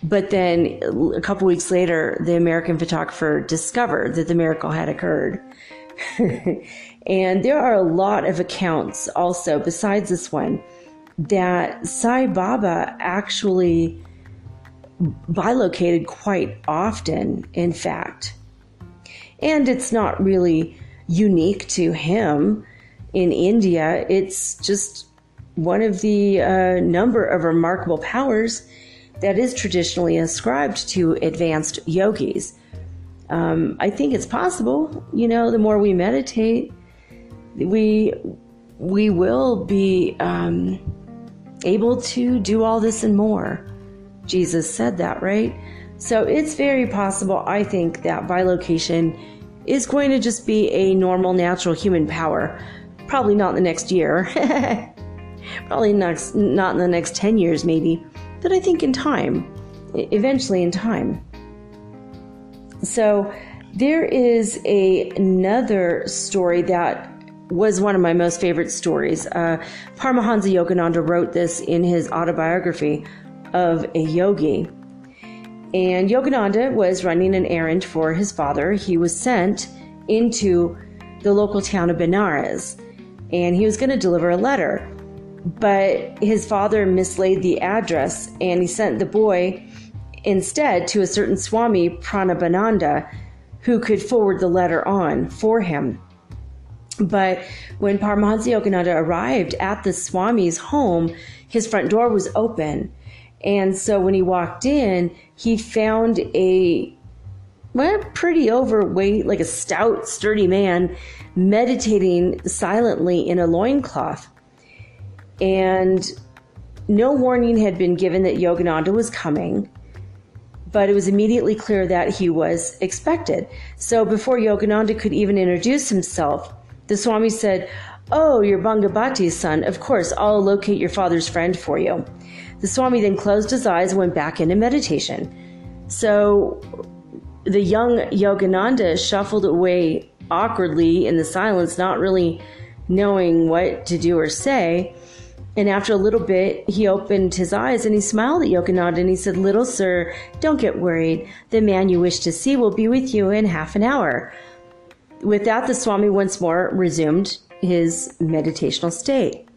But then a couple weeks later, the American photographer discovered that the miracle had occurred. And there are a lot of accounts also, besides this one, that Sai Baba actually bilocated quite often, in fact. And it's not really unique to him in India. It's just one of the number of remarkable powers that is traditionally ascribed to advanced yogis. I think it's possible, the more we meditate, we will be able to do all this and more. Jesus said that, right? So it's very possible, I think, that bilocation is going to just be a normal, natural human power. Probably not in the next year. Probably not in the next 10 years, maybe. But I think in time, eventually in time. So there is another story that was one of my most favorite stories. Paramahansa Yogananda wrote this in his autobiography of a yogi. And Yogananda was running an errand for his father. He was sent into the local town of Benares, and he was going to deliver a letter. But his father mislaid the address, and he sent the boy instead to a certain Swami Pranabananda, who could forward the letter on for him. But when Paramahansa Yogananda arrived at the Swami's home, his front door was open. And so when he walked in, he found a pretty overweight, like a stout, sturdy man, meditating silently in a loincloth. And no warning had been given that Yogananda was coming, but it was immediately clear that he was expected. So before Yogananda could even introduce himself, the Swami said, "Oh, you're Bhangabhati's son. Of course, I'll locate your father's friend for you." The Swami then closed his eyes and went back into meditation. So the young Yogananda shuffled away awkwardly in the silence, not really knowing what to do or say. And after a little bit, he opened his eyes and he smiled at Yogananda and he said, "Little sir, don't get worried. The man you wish to see will be with you in half an hour." With that, the Swami once more resumed his meditational state.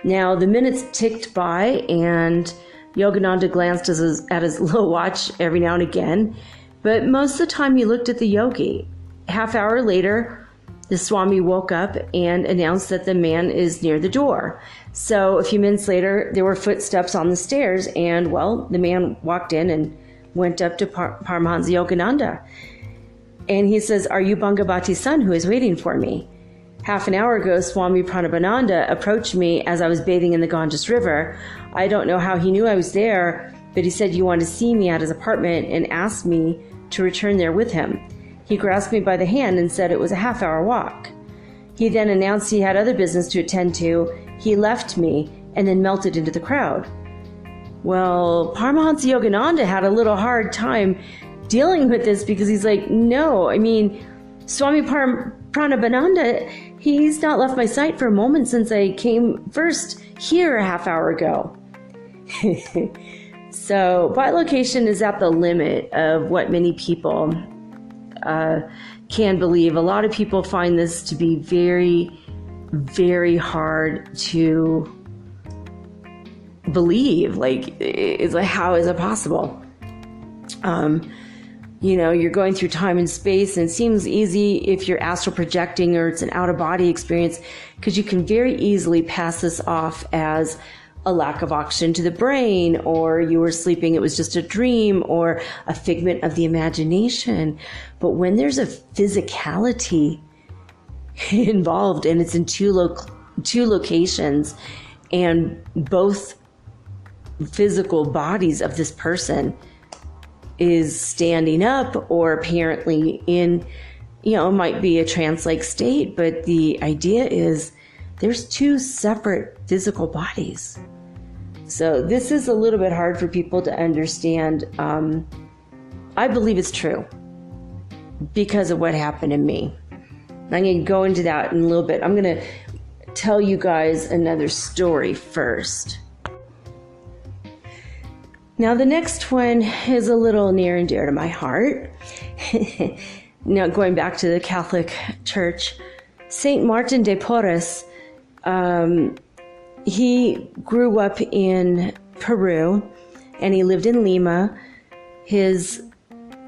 Now, the minutes ticked by, and Yogananda glanced at his little watch every now and again, but most of the time he looked at the yogi. Half hour later, the Swami woke up and announced that the man is near the door. So a few minutes later, there were footsteps on the stairs, and, well, the man walked in and went up to Paramahansa Yogananda. And he says, "Are you Bhangabhati's son who is waiting for me? Half an hour ago, Swami Pranabananda approached me as I was bathing in the Ganges River. I don't know how he knew I was there, but he said you wanted to see me at his apartment and asked me to return there with him. He grasped me by the hand and said it was a half-hour walk. He then announced he had other business to attend to. He left me and then melted into the crowd." Well, Paramahansa Yogananda had a little hard time dealing with this because he's like, no, I mean, Swami Pranabananda, he's not left my sight for a moment since I came first here a half hour ago. So bilocation is at the limit of what many people can believe. A lot of people find this to be very, very hard to believe. It's like, how is it possible? You're going through time and space, and it seems easy if you're astral projecting or it's an out-of-body experience, because you can very easily pass this off as a lack of oxygen to the brain, or you were sleeping, it was just a dream, or a figment of the imagination. But when there's a physicality involved, and it's in two locations, and both physical bodies of this person is standing up, or apparently in, it might be a trance-like state, but the idea is there's two separate physical bodies. So this is a little bit hard for people to understand. I believe it's true because of what happened to me. I'm going to go into that in a little bit. I'm going to tell you guys another story first. Now, the next one is a little near and dear to my heart. Now, going back to the Catholic Church, Saint Martin de Porres, he grew up in Peru, and he lived in Lima. His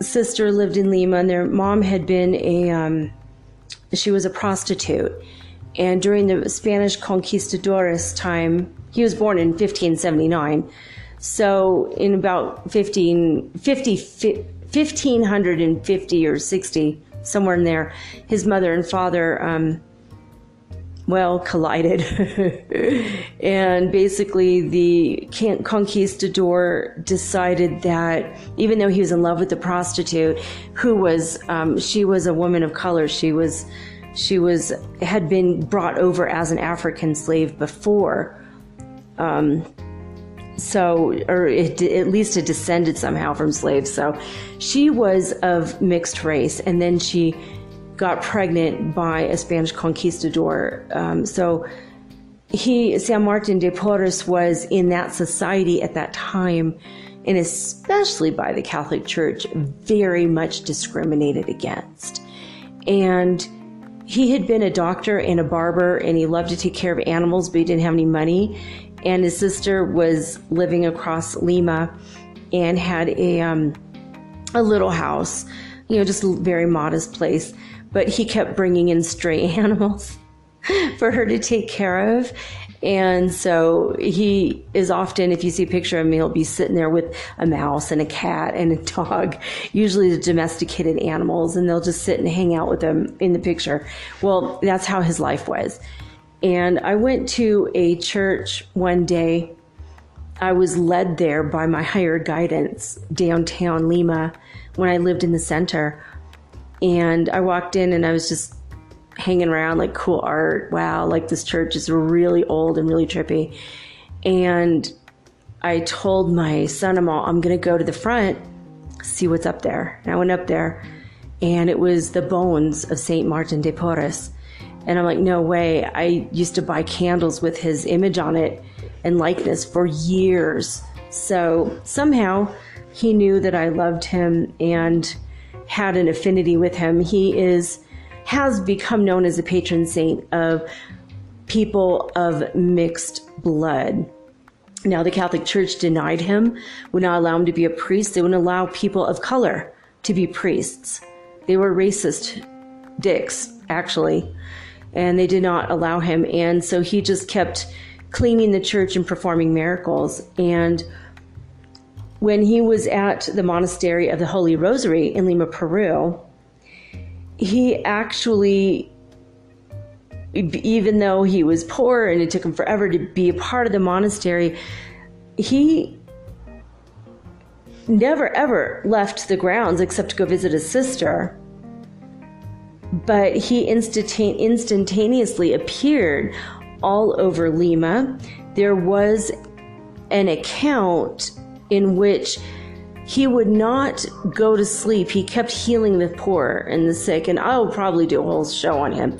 sister lived in Lima, and their mom had been she was a prostitute. And during the Spanish conquistadores time, he was born in 1579. So in about 1550 or 60, somewhere in there, his mother and father, collided. And basically the conquistador decided that even though he was in love with the prostitute, who was, she was a woman of color, had been brought over as an African slave before, or at least it descended somehow from slaves. So she was of mixed race, and then she got pregnant by a Spanish conquistador. So San Martin de Porres was in that society at that time, and especially by the Catholic Church, very much discriminated against. And he had been a doctor and a barber, and he loved to take care of animals, but he didn't have any money. And his sister was living across Lima and had a little house, just a very modest place. But he kept bringing in stray animals for her to take care of. And so he is often, if you see a picture of him, he'll be sitting there with a mouse and a cat and a dog, usually the domesticated animals, and they'll just sit and hang out with him in the picture. Well, that's how his life was. And I went to a church one day. I was led there by my higher guidance downtown Lima when I lived in the center. And I walked in and I was just hanging around, like, cool art. Wow, like this church is really old and really trippy. And I told my son-in-law, I'm going to go to the front, see what's up there. And I went up there, and it was the bones of Saint Martin de Porres. And I'm like, no way. I used to buy candles with his image on it and likeness for years. So somehow he knew that I loved him and had an affinity with him. He has become known as the patron saint of people of mixed blood. Now, the Catholic Church denied him, would not allow him to be a priest. They wouldn't allow people of color to be priests. They were racist dicks, actually. And they did not allow him. And so he just kept cleaning the church and performing miracles. And when he was at the monastery of the Holy Rosary in Lima, Peru, he actually, even though he was poor and it took him forever to be a part of the monastery, he never ever left the grounds except to go visit his sister. But he instantaneously appeared all over Lima. There was an account in which he would not go to sleep. He kept healing the poor and the sick, and I'll probably do a whole show on him.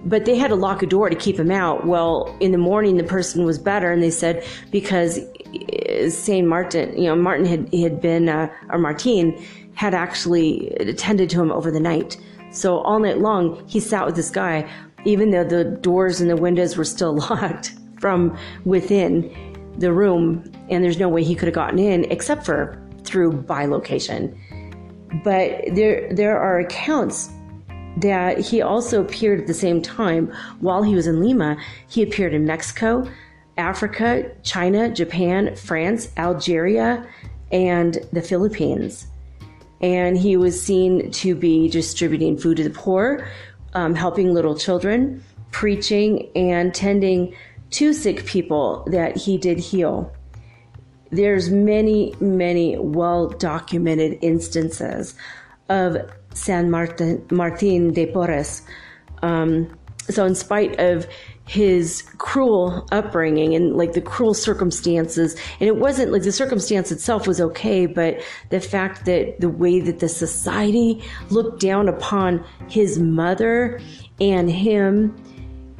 But they had to lock a door to keep him out. Well, in the morning, the person was better, and they said because Saint Martin, Martin had been, or Martin had actually attended to him over the night. So all night long, he sat with this guy, even though the doors and the windows were still locked from within the room, and there's no way he could have gotten in except for through bilocation. But there are accounts that he also appeared at the same time while he was in Lima. He appeared in Mexico, Africa, China, Japan, France, Algeria, and the Philippines. And he was seen to be distributing food to the poor, helping little children, preaching, and tending to sick people that he did heal. There's many, many well-documented instances of San Martin de Porres. So in spite of his cruel upbringing and like the cruel circumstances, and it wasn't like the circumstance itself was okay, but the fact that the way that the society looked down upon his mother and him,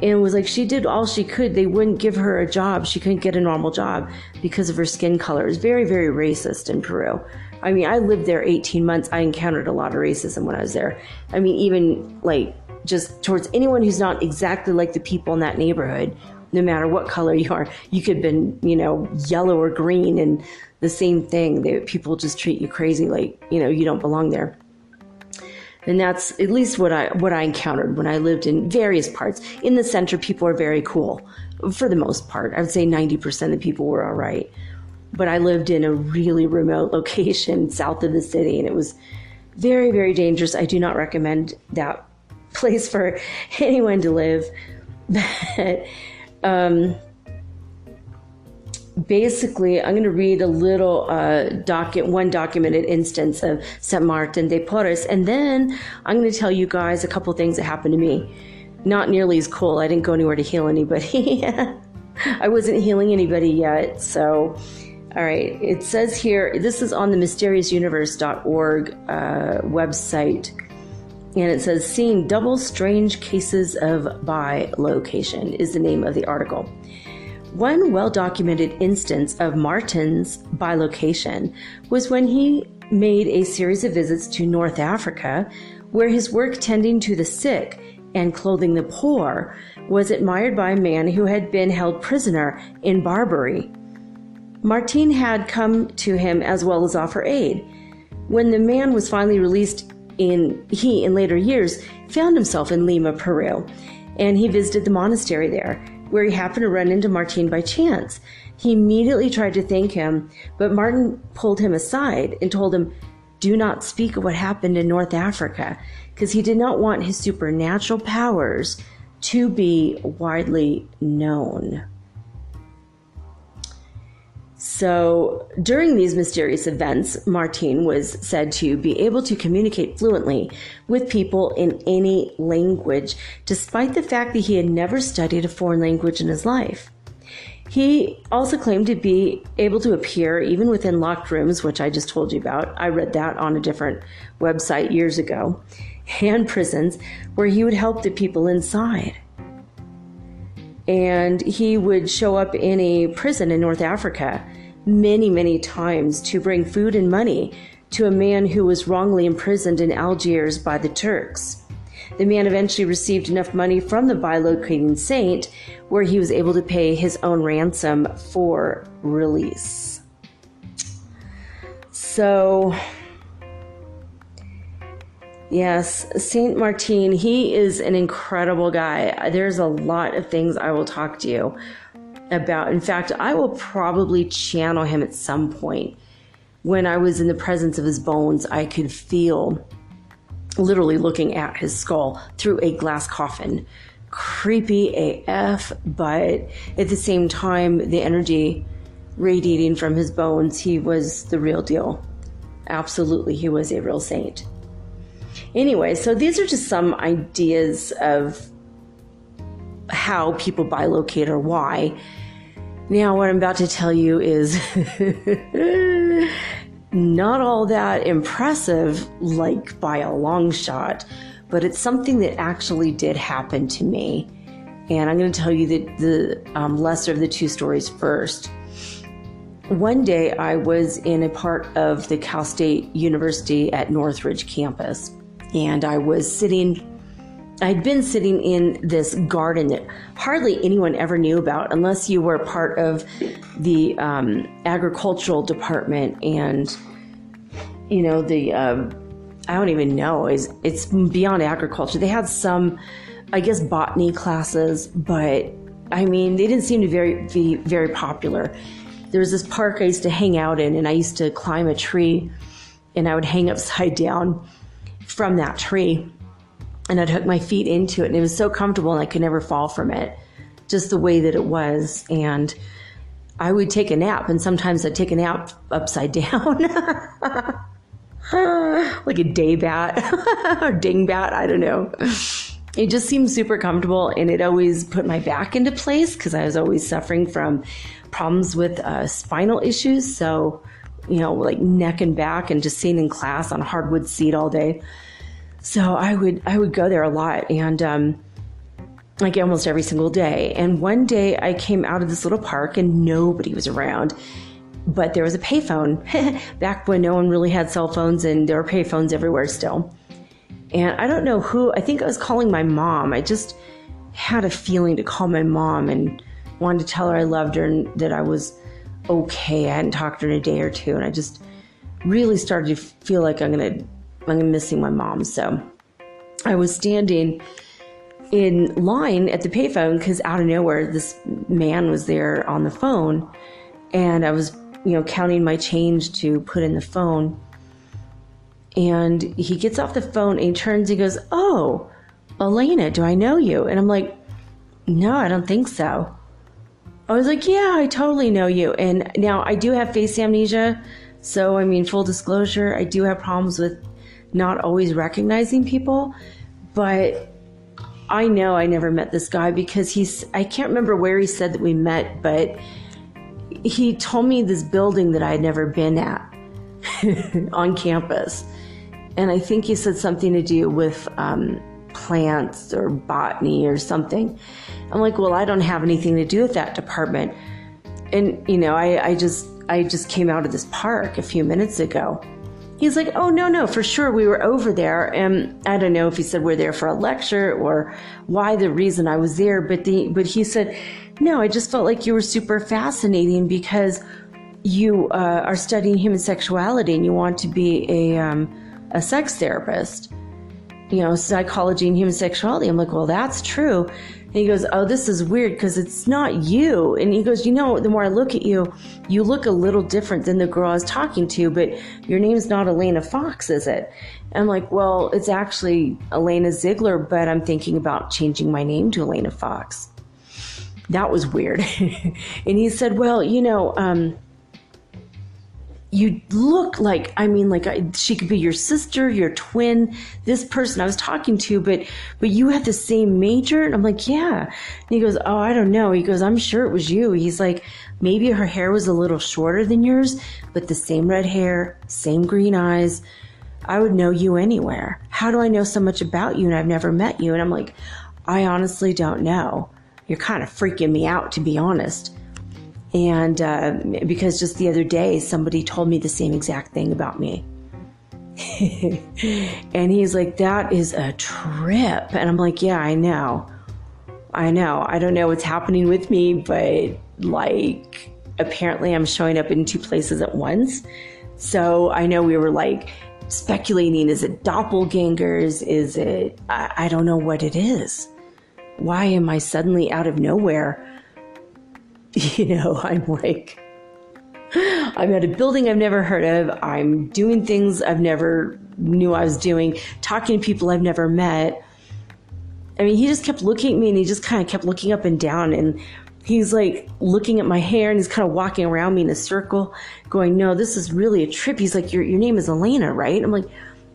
and was like, she did all she could. They wouldn't give her a job. She couldn't get a normal job because of her skin color. It's very, very racist in Peru. I mean, I lived there 18 months. I encountered a lot of racism when I was there. I mean, even like just towards anyone who's not exactly like the people in that neighborhood, no matter what color you are. You could have been, yellow or green, and the same thing. People just treat you crazy, like, you don't belong there. And that's at least what I encountered when I lived in various parts. In the center, people are very cool. For the most part, I would say 90% of the people were all right. But I lived in a really remote location south of the city, and it was very, very dangerous. I do not recommend that place for anyone to live. But basically, I'm going to read a little one documented instance of Saint Martin de Porres, and then I'm going to tell you guys a couple things that happened to me. Not nearly as cool. I didn't go anywhere to heal anybody. I wasn't healing anybody yet. So, all right. It says here, this is on the mysteriousuniverse.org website, and it says, "Seeing double strange cases of bilocation" is the name of the article. One well-documented instance of Martin's bilocation was when he made a series of visits to North Africa, where his work tending to the sick and clothing the poor was admired by a man who had been held prisoner in Barbary. Martin had come to him as well as offer aid. When the man was finally released, he in later years found himself in Lima, Peru, and he visited the monastery there, where he happened to run into Martin by chance. He immediately tried to thank him, but Martin pulled him aside and told him, "Do not speak of what happened in North Africa," because he did not want his supernatural powers to be widely known. So during these mysterious events, Martin was said to be able to communicate fluently with people in any language, despite the fact that he had never studied a foreign language in his life. He also claimed to be able to appear even within locked rooms, which I just told you about. I read that on a different website years ago, and prisons, where he would help the people inside. And he would show up in a prison in North Africa many, many times to bring food and money to a man who was wrongly imprisoned in Algiers by the Turks. The man eventually received enough money from the bilocating saint where he was able to pay his own ransom for release. So, yes, Saint Martin, he is an incredible guy. There's a lot of things I will talk to you about. In fact, I will probably channel him at some point. When I was in the presence of his bones, I could feel, literally looking at his skull through a glass coffin. Creepy AF, but at the same time, the energy radiating from his bones, he was the real deal. Absolutely, he was a real saint. Anyway, so these are just some ideas of how people bilocate or why. Now, what I'm about to tell you is not all that impressive, like by a long shot, but it's something that actually did happen to me. And I'm going to tell you the lesser of the two stories first. One day I was in a part of the Cal State University at Northridge campus, and I'd been sitting in this garden that hardly anyone ever knew about unless you were part of the agricultural department. And, you know, I don't even know, it's beyond agriculture. They had some, I guess, botany classes, but I mean, they didn't seem to be very popular. There was this park I used to hang out in, and I used to climb a tree, and I would hang upside down from that tree, and I'd hook my feet into it, and it was so comfortable, and I could never fall from it, just the way that it was. And I would take a nap, and sometimes I'd take a nap upside down, like a day bat or dingbat, I don't know. It just seemed super comfortable, and it always put my back into place because I was always suffering from problems with spinal issues. So, you know, like neck and back, and just sitting in class on a hardwood seat all day. So I would go there a lot, and like almost every single day. And one day I came out of this little park and nobody was around, but there was a payphone back when no one really had cell phones, and there were payphones everywhere still. And I don't know who, I think I was calling my mom. I just had a feeling to call my mom and wanted to tell her I loved her and that I was okay. I hadn't talked to her in a day or two, and I just really started to feel like I'm missing my mom. So I was standing in line at the payphone because out of nowhere, this man was there on the phone, and I was, you know, counting my change to put in the phone. And he gets off the phone and he turns and he goes, "Oh, Elena, do I know you?" And I'm like, "No, I don't think so." I was like, "Yeah, I totally know you." And now I do have face amnesia. So, I mean, full disclosure, I do have problems with not always recognizing people. But I know I never met this guy because I can't remember where he said that we met, but he told me this building that I had never been at on campus. And I think he said something to do with plants or botany or something. I'm like, well, I don't have anything to do with that department. And, you know, I just came out of this park a few minutes ago. He's like, "Oh, no, for sure. We were over there." And I don't know if he said we're there for a lecture or why the reason I was there. But he said, "No, I just felt like you were super fascinating because you are studying human sexuality and you want to be a sex therapist, you know, psychology and human sexuality." I'm like, "Well, that's true." And he goes, "Oh, this is weird because it's not you." And he goes, "You know, the more I look at you, you look a little different than the girl I was talking to, but your name's not Elena Fox, is it?" And I'm like, "Well, it's actually Elena Ziegler, but I'm thinking about changing my name to Elena Fox." That was weird. And he said, "Well, you know, you look like, she could be your sister, your twin, this person I was talking to, but you have the same major." And I'm like, "Yeah." And he goes, "Oh, I don't know." He goes, "I'm sure it was you." He's like, "Maybe her hair was a little shorter than yours, but the same red hair, same green eyes. I would know you anywhere. How do I know so much about you and I've never met you?" And I'm like, "I honestly don't know. You're kind of freaking me out, to be honest." And because just the other day, somebody told me the same exact thing about me. And he's like, "That is a trip." And I'm like, "Yeah, I know. I don't know what's happening with me, but like, apparently I'm showing up in two places at once." So I know we were like speculating, is it doppelgangers? Is it, I don't know what it is. Why am I suddenly out of nowhere? You know, I'm at a building I've never heard of. I'm doing things I've never knew I was doing, talking to people I've never met. I mean, he just kept looking at me and he just kind of kept looking up and down, and he's like looking at my hair and he's kind of walking around me in a circle going, "No, this is really a trip." He's like, your name is Elena, right?" I'm like,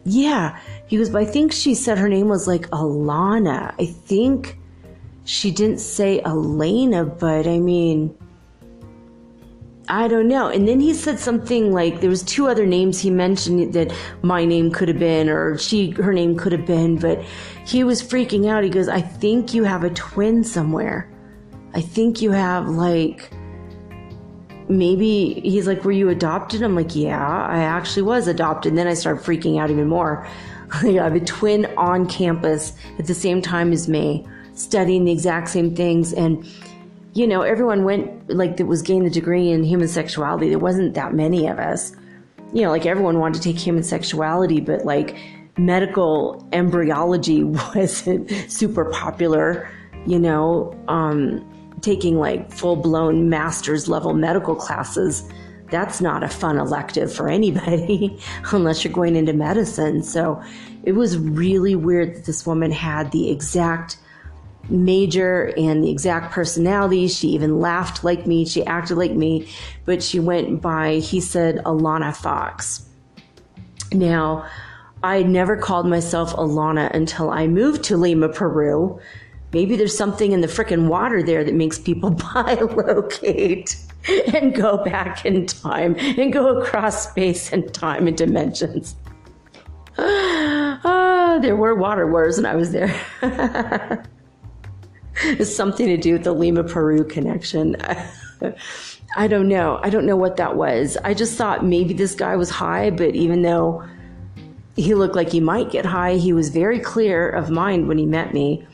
"Yeah." He goes, "But I think she said her name was like Alana. I think she didn't say Elena, but I mean, I don't know. And then he said something like, there was 2 other names he mentioned that my name could have been, or her name could have been, but he was freaking out. He goes, I think you have a twin somewhere. I think you have like, maybe, he's like, were you adopted? I'm like, yeah, I actually was adopted. And then I started freaking out even more. I have a twin on campus at the same time as me, studying the exact same things. And you know, everyone went, like, that was getting the degree in human sexuality. There wasn't that many of us. You know, like, everyone wanted to take human sexuality, but, like, medical embryology wasn't super popular, you know. Taking, like, full-blown master's level medical classes, that's not a fun elective for anybody unless you're going into medicine. So it was really weird that this woman had the exact major and the exact personality. She even laughed like me. She acted like me, but she went by, he said, Alana Fox. Now, I never called myself Alana until I moved to Lima, Peru. Maybe there's something in the frickin' water there that makes people bilocate and go back in time and go across space and time and dimensions. There were water wars when I was there. It's something to do with the Lima, Peru connection. I don't know. I don't know what that was. I just thought maybe this guy was high, but even though he looked like he might get high, he was very clear of mind when he met me.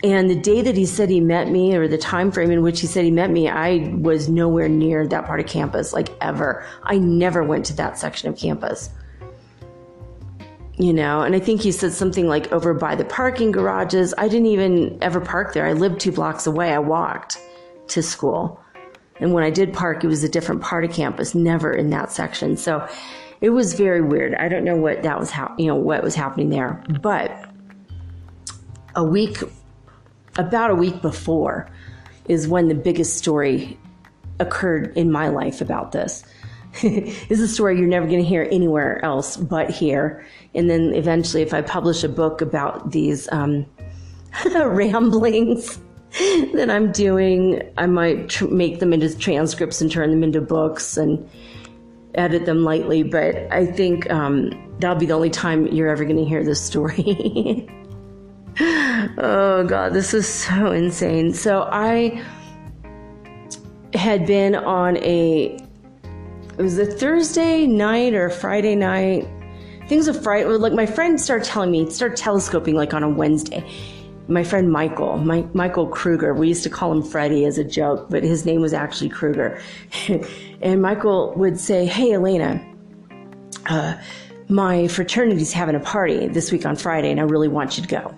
And the day that he said he met me, or the time frame in which he said he met me, I was nowhere near that part of campus, like, ever. I never went to that section of campus. You know, and I think he said something like over by the parking garages. I didn't even ever park there. I lived 2 blocks away. I walked to school. And when I did park, it was a different part of campus, never in that section. So it was very weird. I don't know what that was, what was happening there. But about a week before is when the biggest story occurred in my life about this. This is a story you're never going to hear anywhere else but here. And then eventually, if I publish a book about these ramblings that I'm doing, I might make them into transcripts and turn them into books and edit them lightly. But I think that'll be the only time you're ever going to hear this story. Oh, God, this is so insane. So I had been on it was a Thursday night or a Friday night. I think it was a Friday. Like, my friend started telescoping like on a Wednesday. My friend Michael Kruger, we used to call him Freddy as a joke, but his name was actually Kruger. And Michael would say, hey, Elena, my fraternity's having a party this week on Friday, and I really want you to go.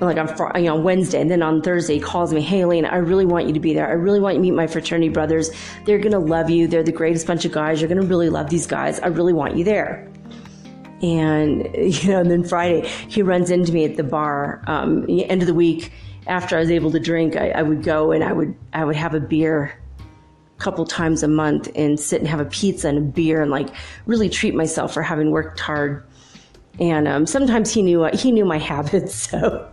Like on Wednesday, and then on Thursday he calls me, hey Elena, I really want you to be there. I really want you to meet my fraternity brothers. They're going to love you. They're the greatest bunch of guys. You're going to really love these guys. I really want you there. And, and then Friday he runs into me at the bar. End of the week, after I was able to drink, I would go and I would have a beer a couple times a month and sit and have a pizza and a beer and like really treat myself for having worked hard. And sometimes he knew my habits, so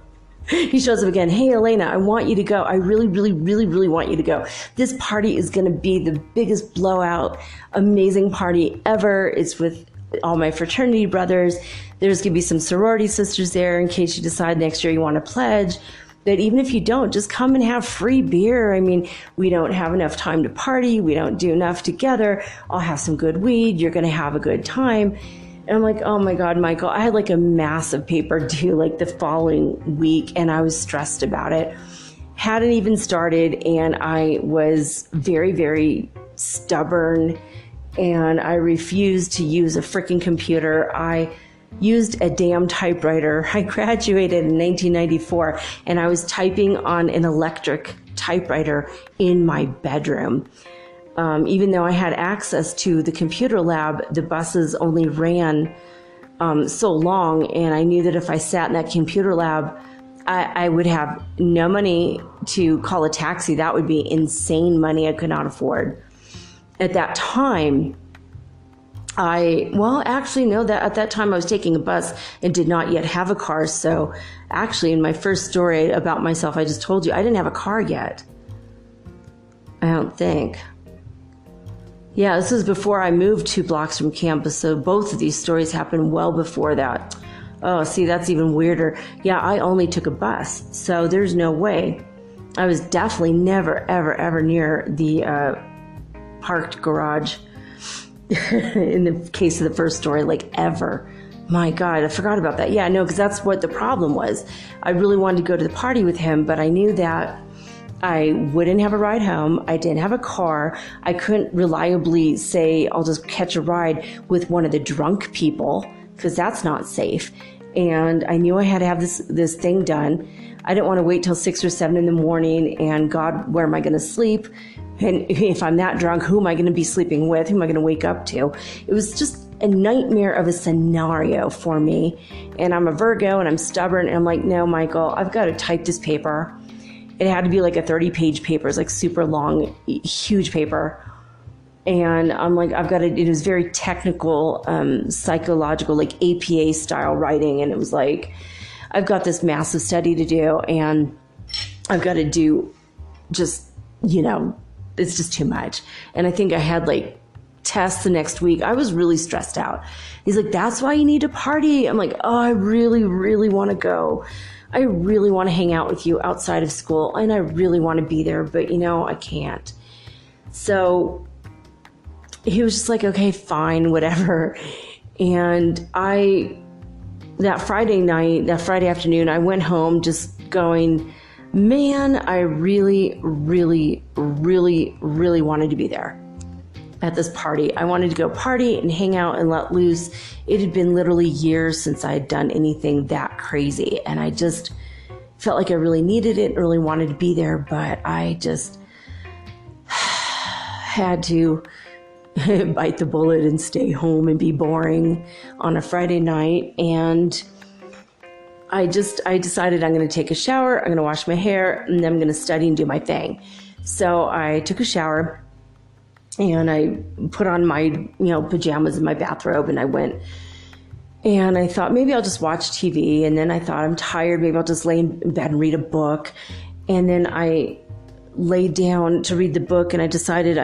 he shows up again. Hey, Elena, I want you to go. I really, really, really, really want you to go. This party is going to be the biggest blowout, amazing party ever. It's with all my fraternity brothers. There's going to be some sorority sisters there in case you decide next year you want to pledge. But even if you don't, just come and have free beer. I mean, we don't have enough time to party. We don't do enough together. I'll have some good weed. You're going to have a good time. And I'm like, oh my God, Michael, I had like a massive paper due like the following week, and I was stressed about it. Hadn't even started, and I was very, very stubborn, and I refused to use a freaking computer. I used a damn typewriter. I graduated in 1994, and I was typing on an electric typewriter in my bedroom. Even though I had access to the computer lab, the buses only ran so long, and I knew that if I sat in that computer lab, I would have no money to call a taxi. That would be insane money I could not afford. At that time, that at that time I was taking a bus and did not yet have a car. So actually, in my first story about myself, I just told you I didn't have a car yet. I don't think. Yeah, this was before I moved 2 blocks from campus, so both of these stories happened well before that. Oh, see, that's even weirder. Yeah, I only took a bus, so there's no way. I was definitely never, ever, ever near the parked garage in the case of the first story, like ever. My God, I forgot about that. Yeah, no, because that's what the problem was. I really wanted to go to the party with him, but I knew that I wouldn't have a ride home. I didn't have a car. I couldn't reliably say I'll just catch a ride with one of the drunk people because that's not safe. And I knew I had to have this thing done. I didn't want to wait till 6 or 7 in the morning and God, where am I going to sleep? And if I'm that drunk, who am I going to be sleeping with? Who am I going to wake up to? It was just a nightmare of a scenario for me. And I'm a Virgo and I'm stubborn. And I'm like, no, Michael, I've got to type this paper. It had to be like a 30-page paper. It's like super long, huge paper. And I'm like, it was very technical, psychological, like APA style writing. And it was like, I've got this massive study to do and I've got to do just, it's just too much. And I think I had like tests the next week. I was really stressed out. He's like, that's why you need to party. I'm like, oh, I really, really want to go. I really want to hang out with you outside of school and I really want to be there, but I can't. So he was just like, okay, fine, whatever. And that Friday afternoon, I went home just going, man, I really, really, really, really wanted to be there at this party. I wanted to go party and hang out and let loose. It had been literally years since I had done anything that crazy. And I just felt like I really needed it, really wanted to be there, but I just had to bite the bullet and stay home and be boring on a Friday night. And I decided I'm going to take a shower, I'm going to wash my hair, and then I'm going to study and do my thing. So I took a shower and I put on my, pajamas and my bathrobe and I went and I thought maybe I'll just watch TV. And then I thought I'm tired. Maybe I'll just lay in bed and read a book. And then I laid down to read the book and I decided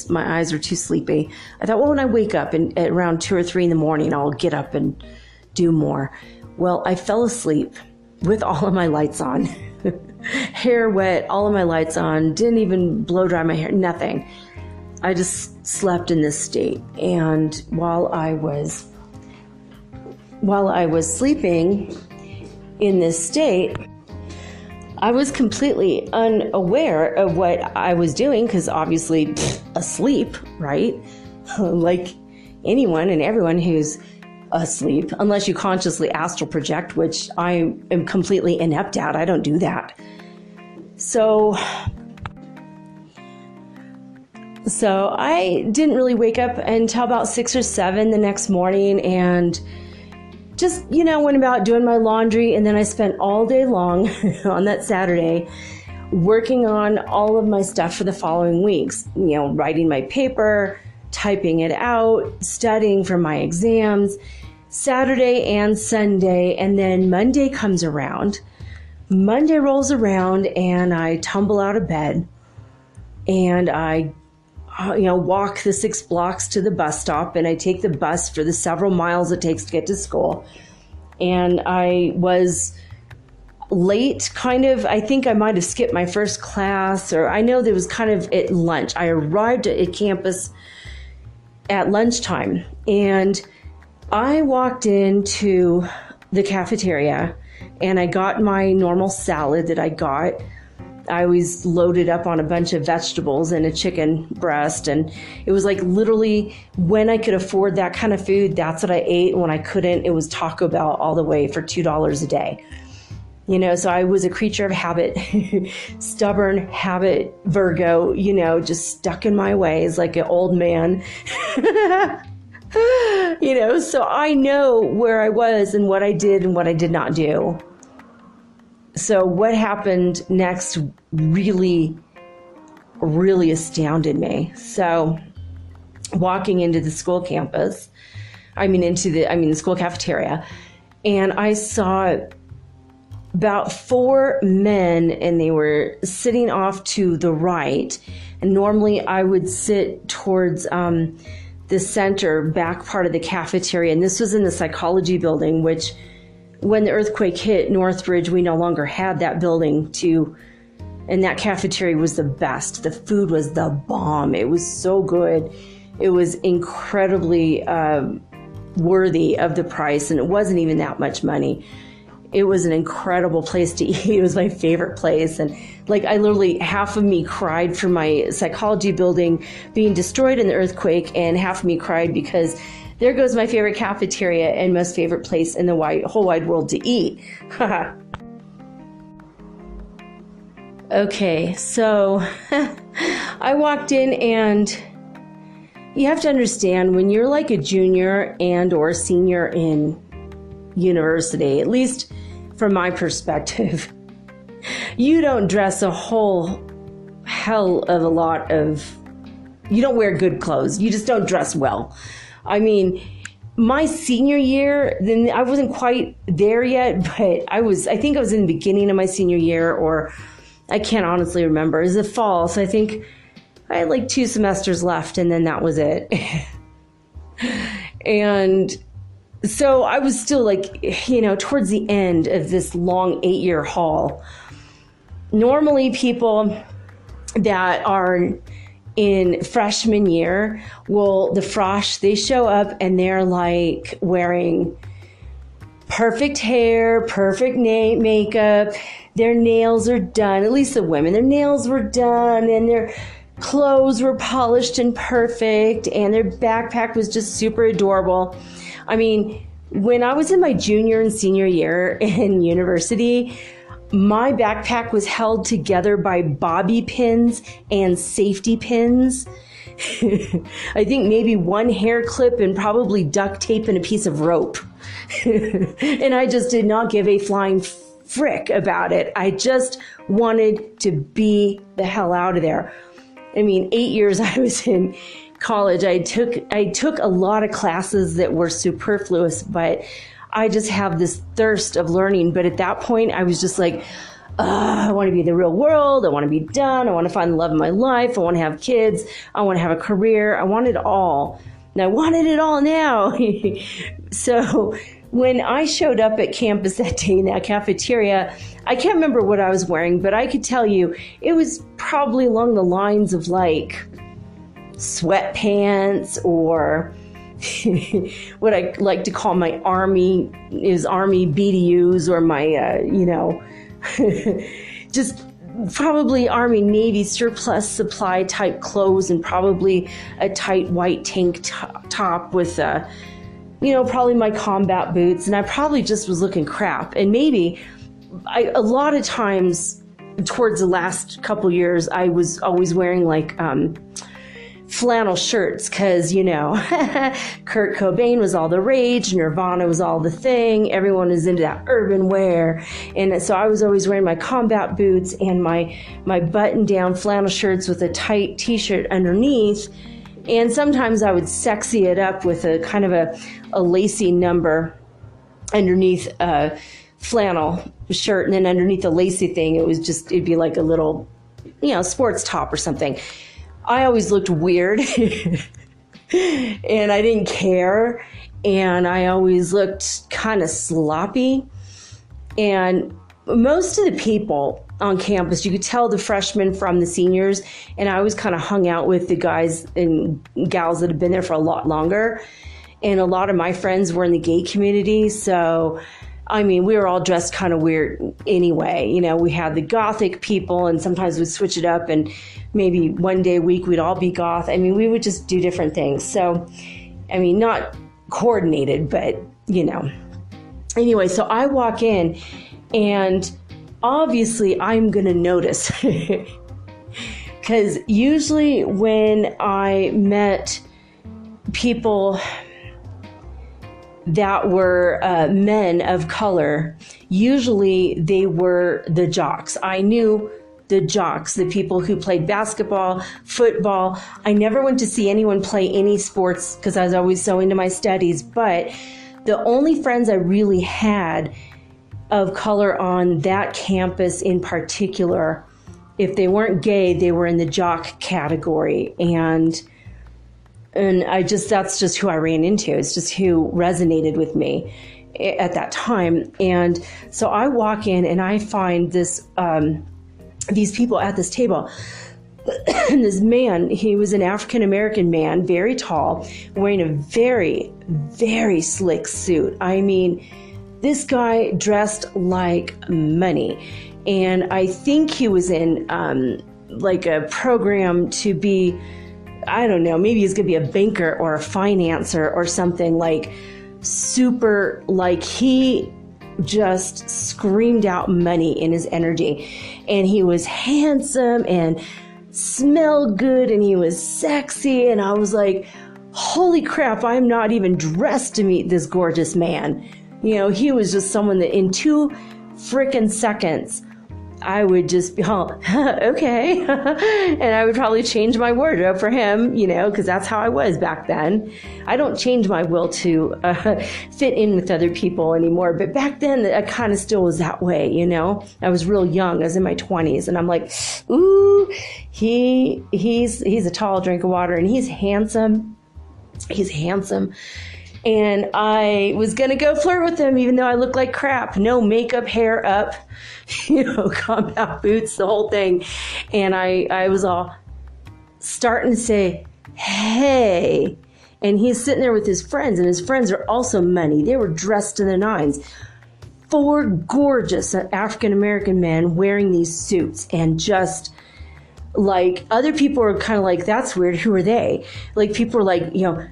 my eyes were too sleepy. I thought, well, when I wake up at around 2 or 3 in the morning, I'll get up and do more. Well, I fell asleep with all of my lights on, hair wet, all of my lights on, didn't even blow dry my hair, nothing. I just slept in this state. And while I was sleeping in this state, I was completely unaware of what I was doing because obviously asleep, right? Like anyone and everyone who's asleep, unless you consciously astral project, which I am completely inept at. I don't do that. So I didn't really wake up until about 6 or 7 the next morning and just, went about doing my laundry. And then I spent all day long on that Saturday working on all of my stuff for the following weeks, writing my paper, typing it out, studying for my exams, Saturday and Sunday. And then Monday comes around. Monday rolls around and I tumble out of bed and I walk the 6 blocks to the bus stop and I take the bus for the several miles it takes to get to school. And I was late, I think I might have skipped my first class, or I know there was kind of at lunch. I arrived at campus at lunchtime and I walked into the cafeteria and I got my normal salad that I got. I was loaded up on a bunch of vegetables and a chicken breast. And it was like literally when I could afford that kind of food, that's what I ate. And when I couldn't, it was Taco Bell all the way for $2 a day. So I was a creature of habit, stubborn habit, Virgo, just stuck in my ways like an old man. So I know where I was and what I did and what I did not do. So what happened next really, really astounded me. So walking into the school campus, the school cafeteria, and I saw about 4 men, and they were sitting off to the right. And normally I would sit towards the center back part of the cafeteria. And this was in the psychology building, which when the earthquake hit Northbridge, we no longer had that building and that cafeteria was the best. The food was the bomb. It was so good. It was incredibly worthy of the price, and it wasn't even that much money. It was an incredible place to eat. It was my favorite place. And like, I literally, half of me cried for my psychology building being destroyed in the earthquake, and half of me cried because there goes my favorite cafeteria and most favorite place in the whole wide world to eat. Okay, so I walked in, and you have to understand, when you're like a junior and or senior in university, at least from my perspective, you don't dress a whole hell of a lot of, you don't wear good clothes. You just don't dress well. I mean, my senior year, then I wasn't quite there yet, but I think I was in the beginning of my senior year, or I can't honestly remember. It was the fall, so I think I had like 2 semesters left, and then that was it. And so I was still like, towards the end of this long 8-year haul. Normally people that are in freshman year, the frosh, they show up and they're like wearing perfect hair, perfect makeup. Their nails are done, at least the women. Their nails were done, and their clothes were polished and perfect, and their backpack was just super adorable. I mean, when I was in my junior and senior year in university, my backpack was held together by bobby pins and safety pins. I think maybe 1 hair clip and probably duct tape and a piece of rope. And I just did not give a flying frick about it. I just wanted to be the hell out of there. I mean, 8 years I was in college. I took a lot of classes that were superfluous, but I just have this thirst of learning. But at that point, I was just like, I want to be in the real world. I want to be done. I want to find the love of my life. I want to have kids. I want to have a career. I want it all. And I wanted it all now. So when I showed up at campus that day in that cafeteria, I can't remember what I was wearing, but I could tell you it was probably along the lines of like sweatpants, or what I like to call my army BDUs, or my, just probably Army Navy surplus supply type clothes, and probably a tight white tank top with, probably my combat boots. And I probably just was looking crap. And maybe a lot of times towards the last couple years, I was always wearing like, flannel shirts, because Kurt Cobain was all the rage, Nirvana was all the thing, everyone was into that urban wear, and so I was always wearing my combat boots and my button down flannel shirts with a tight t-shirt underneath, and sometimes I would sexy it up with a kind of a lacy number underneath a flannel shirt, and then underneath the lacy thing it'd be like a little sports top or something. I always looked weird and I didn't care, and I always looked kind of sloppy. And most of the people on campus, you could tell the freshmen from the seniors, and I always kind of hung out with the guys and gals that had been there for a lot longer. And a lot of my friends were in the gay community, so I mean, we were all dressed kind of weird anyway. We had the gothic people, and sometimes we'd switch it up, and maybe one day a week we'd all be goth. I mean, we would just do different things. So, I mean, not coordinated, but, Anyway, so I walk in, and obviously I'm going to notice. Because usually when I met people that were men of color, usually they were the jocks. I knew the jocks, the people who played basketball, football. I never went to see anyone play any sports because I was always so into my studies, but the only friends I really had of color on that campus in particular. If they weren't gay, they were in the jock category. And that's just who I ran into. It's just who resonated with me at that time. And so I walk in and I find these people at this table. And this man, he was an African-American man, very tall, wearing a very, very slick suit. I mean, this guy dressed like money. And I think he was in like a program to be, I don't know, maybe he's going to be a banker or a financer or something, like super, like he just screamed out money in his energy. And he was handsome and smelled good and he was sexy. And I was like, holy crap, I'm not even dressed to meet this gorgeous man. You know, he was just someone that in 2 frickin' seconds, I would just be, okay. And I would probably change my wardrobe for him, you know, because that's how I was back then. I don't change my will to fit in with other people anymore. But back then, I kind of still was that way, you know. I was real young. I was in my 20s. And I'm like, ooh, he's a tall drink of water. And he's handsome. He's handsome. And I was going to go flirt with him, even though I looked like crap. No makeup, hair up, you know, combat boots, the whole thing. And I was all starting to say, hey. And he's sitting there with his friends, and his friends are also money. They were dressed to the nines. 4 gorgeous African-American men wearing these suits, and just like other people are kind of like, that's weird. Who are they? Like people are like, you know,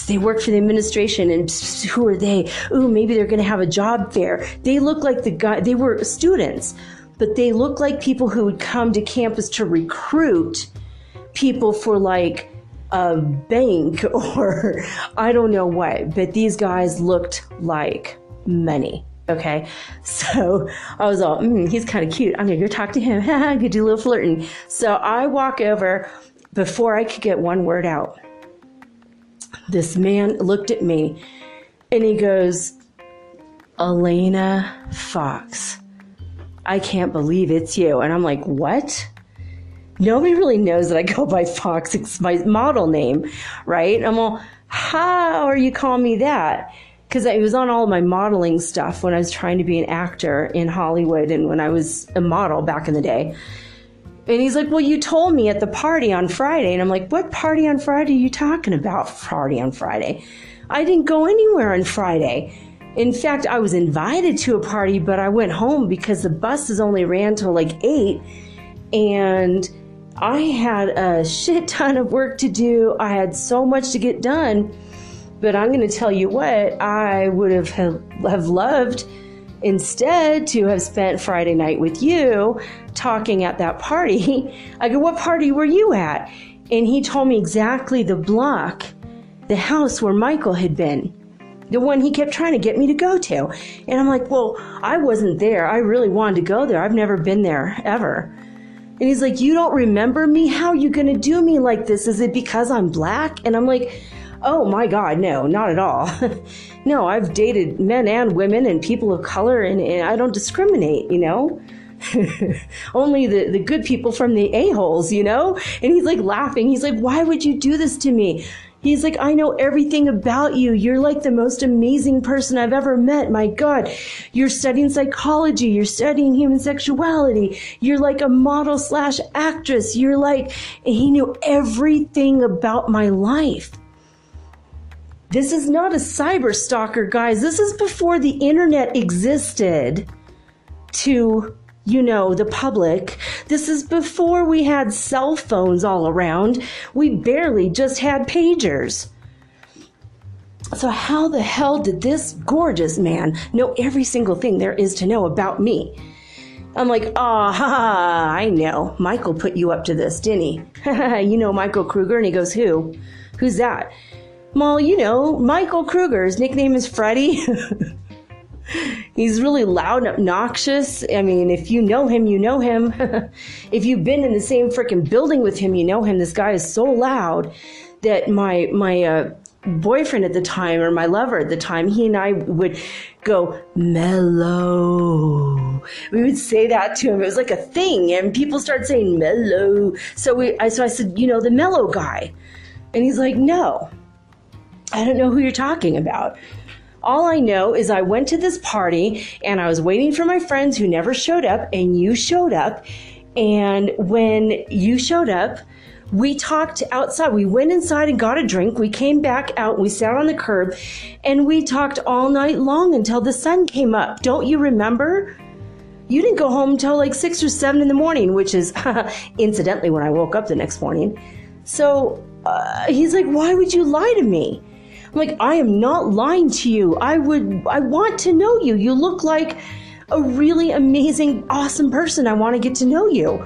they work for the administration, and who are they? Ooh, maybe they're going to have a job fair. They look like the guy, they were students, but they look like people who would come to campus to recruit people for like a bank or I don't know what, but these guys looked like money. Okay, so I was all, he's kind of cute. I'm going to go talk to him. I could do a little flirting. So I walk over. Before I could get one word out, this man looked at me and he goes, Elena Fox, I can't believe it's you. And I'm like, what? Nobody really knows that I go by Fox. It's my model name, right? I'm all, how are you calling me that? Because it was on all of my modeling stuff when I was trying to be an actor in Hollywood and when I was a model back in the day. And he's like, well, you told me at the party on Friday. And I'm like, what party on Friday are you talking about? Party on Friday? I didn't go anywhere on Friday. In fact, I was invited to a party, but I went home because the buses only ran till like 8. And I had a shit ton of work to do. I had so much to get done. But I'm going to tell you what, I would have loved instead to have spent Friday night with you talking at that party. I go, what party were you at? And he told me exactly the block, the house where Michael had been, the one he kept trying to get me to go to. And I'm like, well, I wasn't there. I really wanted to go there. I've never been there ever. And he's like, you don't remember me? How are you going to do me like this? Is it because I'm black? And I'm like, oh my God, no, not at all. No, I've dated men and women and people of color, and I don't discriminate, you know? Only the good people from the a-holes, you know? And he's like laughing. He's like, why would you do this to me? He's like, I know everything about you. You're like the most amazing person I've ever met. My God, you're studying psychology. You're studying human sexuality. You're like a model / actress. You're like, and he knew everything about my life. This is not a cyber stalker, guys. This is before the internet existed to, you know, the public. This is before we had cell phones all around. We barely just had pagers. So how the hell did this gorgeous man know every single thing there is to know about me? I'm like, I know. Michael put you up to this, didn't he? You know Michael Kruger? And he goes, who? Who's that? Well, you know, Michael Kruger. His nickname is Freddy. He's really loud and obnoxious. I mean, if you know him, you know him. If you've been in the same freaking building with him, you know him. This guy is so loud that my boyfriend at the time, or my lover at the time, he and I would go, mellow. We would say that to him. It was like a thing, and people started saying mellow. So I said, the mellow guy. And he's like, no, I don't know who you're talking about. All I know is I went to this party and I was waiting for my friends who never showed up, and you showed up. And when you showed up, we talked outside. We went inside and got a drink. We came back out. We sat on the curb and we talked all night long until the sun came up. Don't you remember? You didn't go home until like 6 or 7 in the morning, which is incidentally when I woke up the next morning. So he's like, why would you lie to me? I'm like, I am not lying to you. I want to know you. You look like a really amazing, awesome person. I want to get to know you.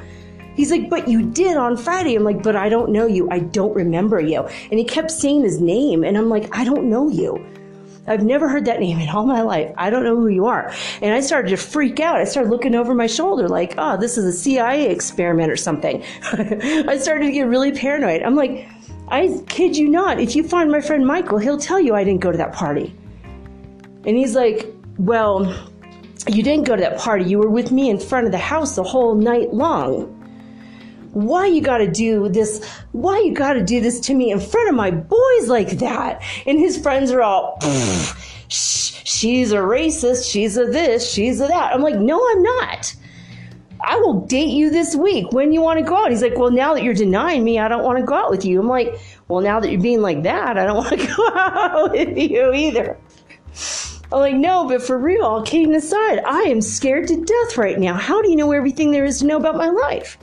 He's like, but you did on Friday. I'm like, but I don't know you. I don't remember you. And he kept saying his name. And I'm like, I don't know you. I've never heard that name in all my life. I don't know who you are. And I started to freak out. I started looking over my shoulder like, oh, this is a CIA experiment or something. I started to get really paranoid. I'm like, I kid you not. If you find my friend Michael, he'll tell you I didn't go to that party. And he's like, well, you didn't go to that party. You were with me in front of the house the whole night long. Why you gotta do this? Why you gotta do this to me in front of my boys like that? And his friends are all, she's a racist, she's a this, she's a that. I'm like, no, I'm not. I will date you this week. When you want to go out? He's like, well, now that you're denying me, I don't want to go out with you. I'm like, well, now that you're being like that, I don't want to go out with you either. I'm like, no, but for real, all kidding aside, I am scared to death right now. How do you know everything there is to know about my life?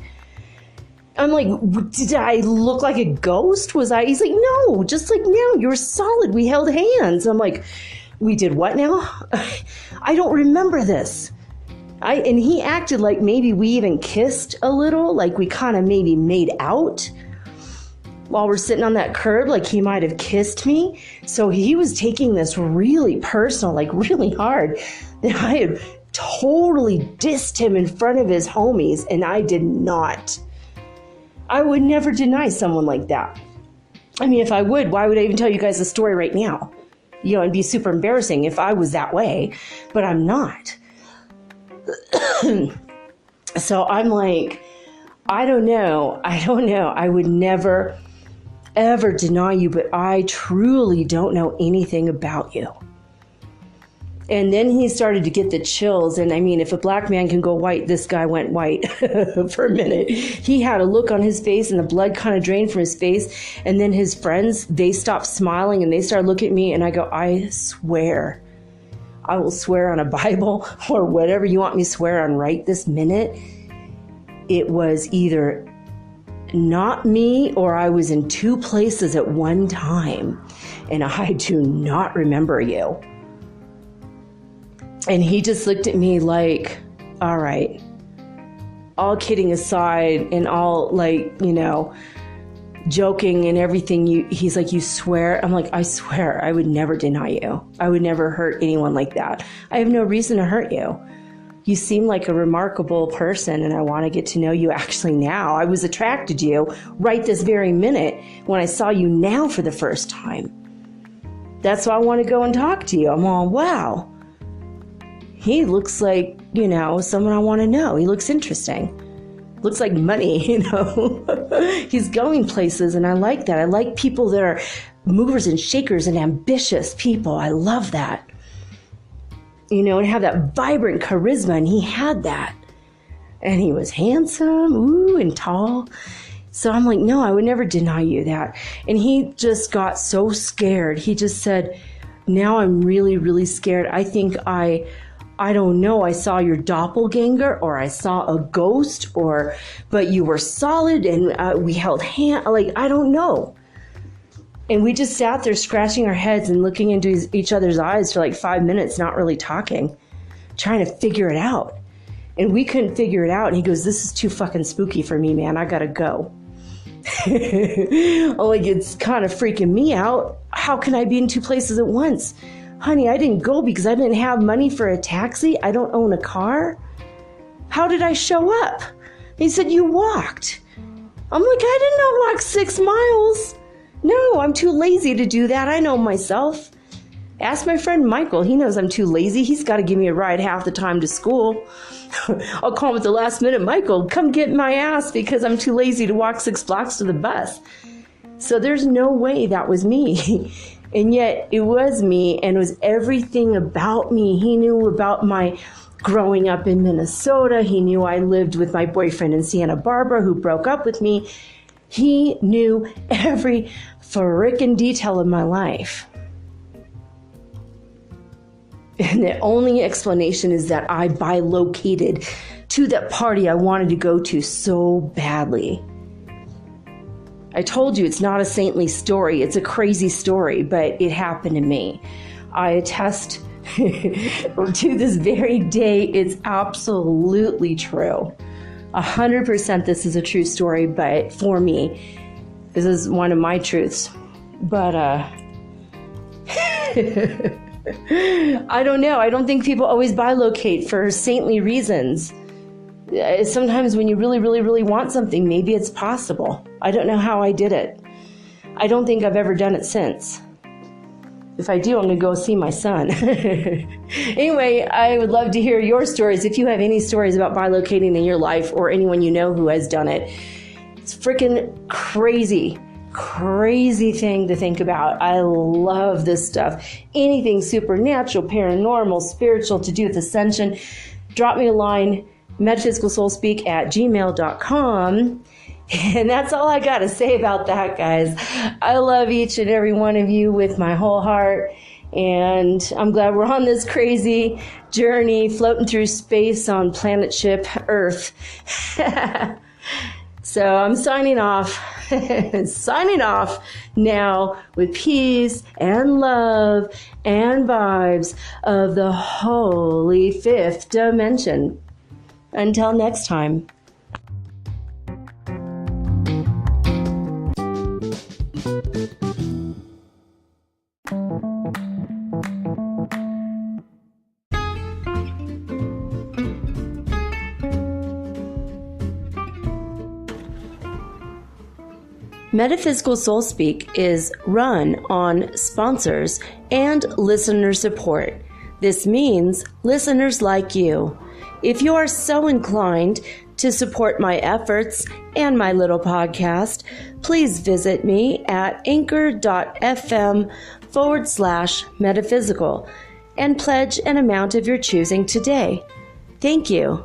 I'm like, did I look like a ghost? Was I? He's like, no, just like now, you were solid. We held hands. I'm like, we did what now? I don't remember this. And he acted like maybe we even kissed a little, like we kind of maybe made out while we're sitting on that curb, like he might have kissed me. So he was taking this really personal, like really hard, that I had totally dissed him in front of his homies, and I did not. I would never deny someone like that. I mean, if I would, why would I even tell you guys the story right now? It'd be super embarrassing if I was that way, but I'm not. So I'm like, I don't know. I would never, ever deny you, but I truly don't know anything about you. And then he started to get the chills. And I mean, if a black man can go white, this guy went white for a minute. He had a look on his face and the blood kind of drained from his face. And then his friends, they stopped smiling and they started looking at me, and I go, I swear, I will swear on a Bible or whatever you want me to swear on right this minute. It was either not me or I was in 2 places at one time, and I do not remember you. And he just looked at me like, all right, all kidding aside and all like, joking and everything. He's like, you swear? I'm like, I swear I would never deny you. I would never hurt anyone like that. I have no reason to hurt you. You seem like a remarkable person, and I want to get to know you actually now. I was attracted to you right this very minute when I saw you now for the first time. That's why I want to go and talk to you. I'm all, wow. He looks like, someone I want to know. He looks interesting. Looks like money, He's going places, and I like that. I like people that are movers and shakers and ambitious people. I love that. And have that vibrant charisma, and he had that. And he was handsome, and tall. So I'm like, no, I would never deny you that. And he just got so scared. He just said, now I'm really, really scared. I think I don't know, I saw your doppelganger, or I saw a ghost, but you were solid and we held hands. Like, I don't know. And we just sat there scratching our heads and looking into each other's eyes for like 5 minutes, not really talking, trying to figure it out. And we couldn't figure it out. And he goes, this is too fucking spooky for me, man. I gotta go. Like, it's kind of freaking me out. How can I be in 2 places at once? Honey, I didn't go because I didn't have money for a taxi. I don't own a car. How did I show up? He said, you walked. I'm like, I did not walk 6 miles. No, I'm too lazy to do that. I know myself. Ask my friend Michael. He knows I'm too lazy. He's got to give me a ride half the time to school. I'll call him at the last minute. Michael, come get my ass because I'm too lazy to walk 6 blocks to the bus. So there's no way that was me. And yet it was me, and it was everything about me. He knew about my growing up in Minnesota. He knew I lived with my boyfriend in Santa Barbara who broke up with me. He knew every frickin' detail of my life. And the only explanation is that I bilocated to that party I wanted to go to so badly. I told you it's not a saintly story. It's a crazy story, but it happened to me. I attest to this very day, it's absolutely true. 100% this is a true story, but for me, this is one of my truths. But I don't know. I don't think people always bilocate for saintly reasons. Sometimes when you really, really, really want something, maybe it's possible. I don't know how I did it. I don't think I've ever done it since. If I do, I'm going to go see my son. Anyway, I would love to hear your stories. If you have any stories about bilocating in your life or anyone you know who has done it, it's freaking crazy. Crazy thing to think about. I love this stuff. Anything supernatural, paranormal, spiritual to do with ascension, drop me a line, metaphysicalsoulspeak@gmail.com. And that's all I got to say about that, guys. I love each and every one of you with my whole heart. And I'm glad we're on this crazy journey floating through space on planet ship Earth. So I'm signing off. Signing off now with peace and love and vibes of the holy fifth dimension. Until next time. Metaphysical Soul Speak is run on sponsors and listener support. This means listeners like you. If you are so inclined to support my efforts and my little podcast, please visit me at anchor.fm/metaphysical and pledge an amount of your choosing today. Thank you.